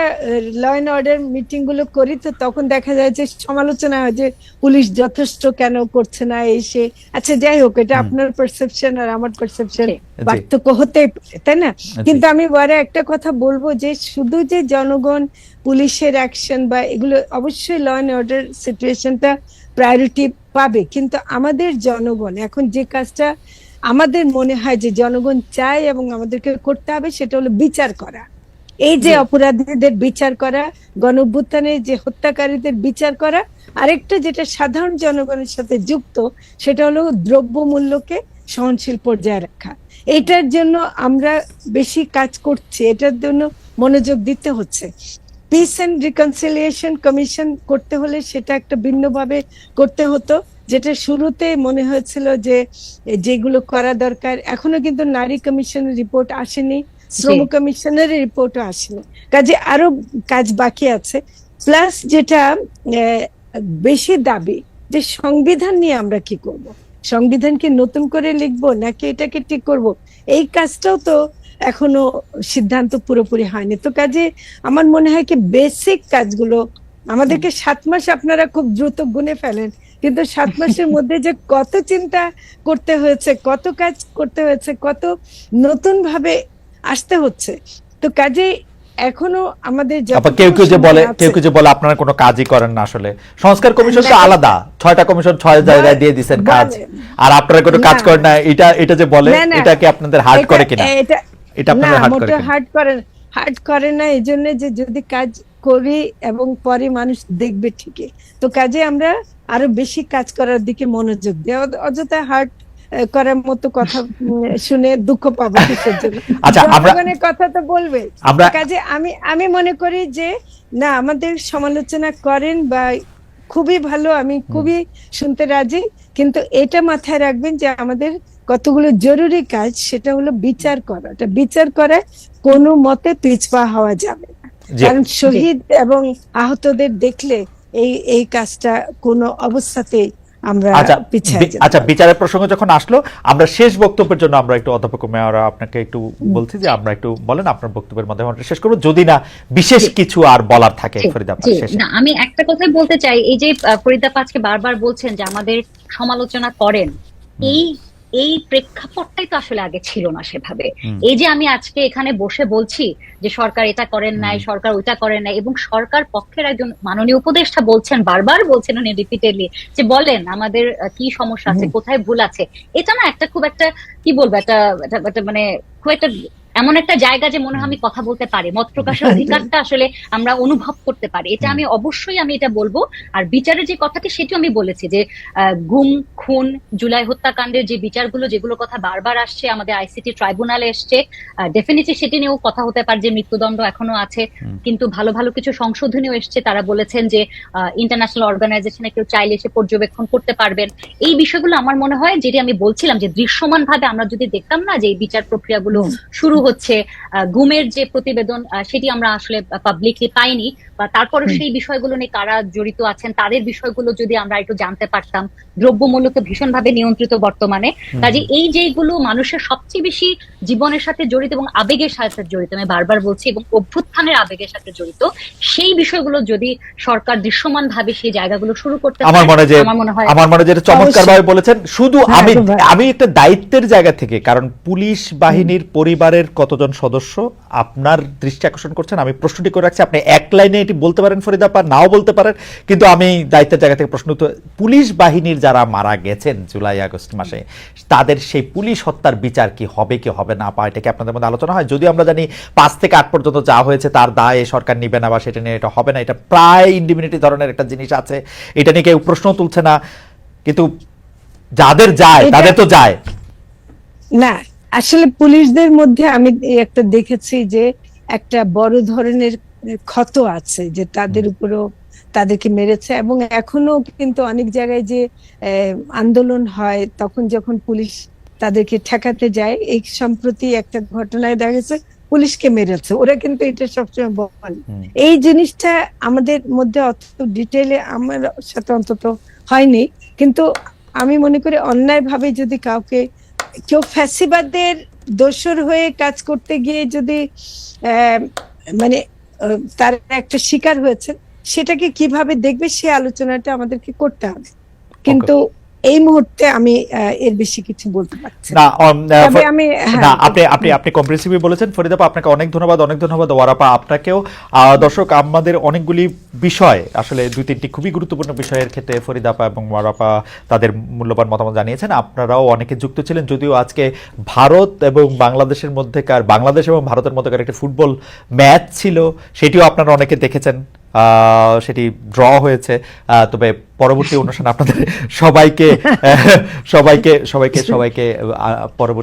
ল এন্ড অর্ডার মিটিং গুলো করি, তো তখন দেখা যায় যে সমালোচনা হয় যে পুলিশ যথেষ্ট কেন করছে না এসে। আচ্ছা যাই হোক, এটা আপনার পারসেপশন আর আমার পারসেপশন পার্থক্য হতে, তাই না? কিন্তু আমি একটা কথা বলবো যে শুধু যে জনগণ পুলিশের অ্যাকশন বা এগুলো, অবশ্যই ল এন্ড অর্ডার সিচুয়েশনটা প্রায়োরিটি পাবে, কিন্তু আমাদের জনগণ এখন যে কাজটা আমাদের মনে হয় যে জনগণ চায় এবং আমাদেরকে করতে হবে, সেটা হলো বিচার করা। এই যে অপরাধীদের বিচার করা, গণঅভ্যুত্থানের যে হত্যাকারীদের বিচার করা, আরেকটা যেটা সাধারণ জনগণের সাথে যুক্ত, সেটা হলো দ্রব্যমূল্যকে সহনশীল পর্যায়ে রাখা। এটার জন্য আমরা বেশি কাজ করছি, এটার জন্য মনোযোগ দিতে হচ্ছে। পিস এন্ড রিকনসিলিয়েশন কমিশন করতে হলে সেটা একটা ভিন্নভাবে করতে হতো, যেটা শুরুতে মনে হয়েছিল যে যেগুলো করা দরকার। এখনো কিন্তু নারী কমিশনের রিপোর্ট আসেনি, শ্রম কমিশনের রিপোর্টও আসেনি, কাজে আরো কাজ বাকি আছে। প্লাস যেটা বেশি দাবি, যে সংবিধান নিয়ে আমরা কি করব, সংবিধানকে নতুন করে লিখবো নাকি এটাকে ঠিক করব, এই কাজটাও তো এখনো সিদ্ধান্ত পুরোপুরি হয়নি। তো কাজে আমার মনে হয় কি বেসিক কাজগুলো আমাদেরকে 7 মাস আপনারা খুব দ্রুত গুনে ফেলেন, কিন্তু 7 মাসের মধ্যে যে কত চিন্তা করতে হয়েছে, কত কাজ করতে হয়েছে, কত নতুন ভাবে আসতে হচ্ছে। তো কাজে এখনো আমাদের কেউ যে বলে আপনারা কোনো কাজই করেন না। আসলে সংস্কার কমিশন তো আলাদা, 6টা কমিশন 6 জায়গায় দিয়ে দিবেন কাজ, আর আপনারা কোনো কাজ করেন না, এটা যে বলে, এটা কি আপনাদের হার্ট করে কিনা? এটা আপনাদের হার্ট করে না, এই জন্য যে যদি কাজ করি এবং পরে মানুষ দেখবে ঠিকই। তো কাজে আমরা আরো বেশি কাজ করার দিকে মনোযোগ দিই, অযথা হার্ট করার মতো কথা শুনে দুঃখ পাবো কিসের জন্য? জনগণের কথা তো বলবে। কাজে আমি মনে করি যে না, আমাদের সমালোচনা করেন বা খুবই ভালো, আমি খুবই শুনতে রাজি, কিন্তু এটা মাথায় রাখবেন যে আমাদের কতগুলো জরুরি কাজ, সেটা হলো বিচার করা। বিচার করা কোনো মতে পিছপা হওয়া যাবে না, কারণ শহীদ এবং আহতদের দেখলে এই কাজটা কোনো অবস্থাতে আমরা আচ্ছা পিছিয়ে যেতে আচ্ছা, পারবো। বিচারের প্রসঙ্গ যখন আসলো, আমরা শেষ বক্তব্যের জন্য আমরা একটু অধ্যাপক মেয়রা আপনাকে একটু বলছি যে আমরা একটু বলেন আপনার বক্তব্যের মাধ্যমে আমরা শেষ করবো, যদি না বিশেষ কিছু আর বলার থাকে ফরিদা আপা জি, শেষে। না আমি একটা কথাই বলতে চাই, এই যে ফরিদা আজকে বারবার বলছেন যে আমাদের সমালোচনা করেন, এই এই প্রেক্ষাপটটাই তো আসলে আগে ছিল না সেভাবে। এই যে আমি আজকে এখানে বসে বলছি যে সরকার এটা করেন নাই, সরকার ওইটা করেন নাই, এবং সরকার পক্ষের একজন মাননীয় উপদেষ্টা বলছেন, বারবার বলছেন উনি রিপিটেডলি, যে বলেন আমাদের কি সমস্যা আছে, কোথায় ভুল আছে। এটা না একটা খুব একটা কি বলবো, একটা মানে খুব একটা এমন একটা জায়গা যে মনে হয় আমি কথা বলতে পারি, মত প্রকাশের অধিকারটা আসলে আমরা অনুভব করতে পারি। এটা আমি অবশ্যই আমি এটা বলবো। আর বিচারের যে কথাটি সেটিও আমি বলেছি যে গুম খুন জুলাই হত্যাকাণ্ডের যে বিচারগুলো, যেগুলো কথা বারবার আসছে, আমাদের আইসিটি ট্রাইব্যুনালে এসছে, ডেফিনেটলি সেটি নিয়েও কথা হতে পারে যে মৃত্যুদণ্ড এখনো আছে, কিন্তু ভালো ভালো কিছু সংশোধনীও এসছে। তারা বলেছেন যে ইন্টারন্যাশনাল অর্গানাইজেশনে কেউ চাইলে এসে পর্যবেক্ষণ করতে পারবেন। এই বিষয়গুলো আমার মনে হয়, যেটি আমি বলছিলাম, যে দৃশ্যমান ভাবে আমরা যদি দেখতাম না যে এই বিচার প্রক্রিয়াগুলো শুরু হচ্ছে, গুমের যে প্রতিবেদন সেটি আমরা আসলে পাবলিকলি পাইনি, বা তারপরে সেই বিষয়গুলো নিয়ে কারা জড়িত আছেন তাদের বিষয়গুলো যদি আমরা একটু জানতে পারতাম। দ্রব্যমূল্য তো ভীষণভাবে নিয়ন্ত্রিত বর্তমানে, কাজে এই যেগুলো মানুষের সবচেয়ে বেশি জীবনের সাথে জড়িত এবং আবেগের সাথে জড়িত, আমি বারবার বলছি, এবং অভ্যুত্থানের আবেগের সাথে জড়িত, সেই বিষয়গুলো যদি সরকার দৃশ্যমান ভাবে সেই জায়গাগুলো শুরু করতে পারে, আমার মনে হয় চমৎকার ভাবে বলেছেন। শুধু হ্যাঁ, আমি একটা দায়িত্বের জায়গা থেকে, কারণ পুলিশ বাহিনীর পরিবারের কতজন সদস্য আপনার দৃষ্টি আকর্ষণ করছেন, আমি প্রশ্নটি করে রাখছি। আপনি এক লাইনে এটি বলতে পারেন ফরিদা আপা, নাও বলতে পারেন, কিন্তু আমি দায়িত্বের জায়গা থেকে প্রশ্ন, তো পুলিশ বাহিনীর যারা মারা গেছেন জুলাই আগস্ট মাসে, তাদের সেই পুলিশ হত্যার বিচার কি হবে কি হবে না, এটা কি আপনাদের মধ্যে আলোচনা হয়? যদিও আমরা জানি 5 থেকে 8 পর্যন্ত যা হয়েছে তার দায় সরকার নিবে না, বা সেটা নিয়ে এটা হবে না, এটা প্রায় ইন্ডিমিনিটি ধরনের একটা জিনিস আছে, এটা নিয়ে কেউ প্রশ্ন তুলছে না, কিন্তু যাদের যায় তাদের তো যায় না। আসলে পুলিশদের মধ্যে আমি একটা দেখেছি যে একটা বড় ধরনের ক্ষত আছে, যে তাদের উপরও তাদেরকে মেরেছে, এবং এখনো কিন্তু অনেক জায়গায় যে আন্দোলন হয়, তখন যখন পুলিশ তাদেরকে ঠেকাতে যায়, এই সম্প্রতি একটা ঘটনায় দেখা গেছে পুলিশকে মেরেছে, ওরা কিন্তু এটা সবসময় বলে। এই জিনিসটা আমাদের মধ্যে অত ডিটেইলে আমার সাথে অন্তত হয়নি, কিন্তু আমি মনে করি অন্যায় ভাবে যদি কাউকে, কেউ ফ্যাসিবাদের দোসর হয়ে কাজ করতে গিয়ে যদি মানে তার একটা শিকার হয়েছে, সেটাকে কিভাবে দেখবে সে আলোচনাটা আমাদেরকে করতে হবে, কিন্তু এই মুহূর্তে আমি এর বেশি কিছু বলতে পারছি না। তবে আমি না, আপনি কম্প্রিহেন্সিভলি বলেছেন ফরিদা আপা, আপনাকে অনেক ধন্যবাদ, অনেক ধন্যবাদ ওয়ারাপা আপনাকেও। দর্শক, আমাদের অনেকগুলি বিষয়, আসলে 2-3টি খুবই গুরুত্বপূর্ণ বিষয়ের ক্ষেত্রে ফরিদা আপা এবং ওয়ারাপা তাদের মূল্যবান মতামত জানিয়েছেন। আপনারাও অনেকে যুক্ত ছিলেন, যদিও আজকে ভারত এবং বাংলাদেশের মধ্যেকার, বাংলাদেশ এবং ভারতের মধ্যকার একটি ফুটবল ম্যাচ ছিল, সেটিও আপনারা অনেকে দেখেছেন, সেটি ড্র হয়েছে। তবে পরবর্তী অনুষ্ঠানে আপনাদের সবাইকে পরবর্তী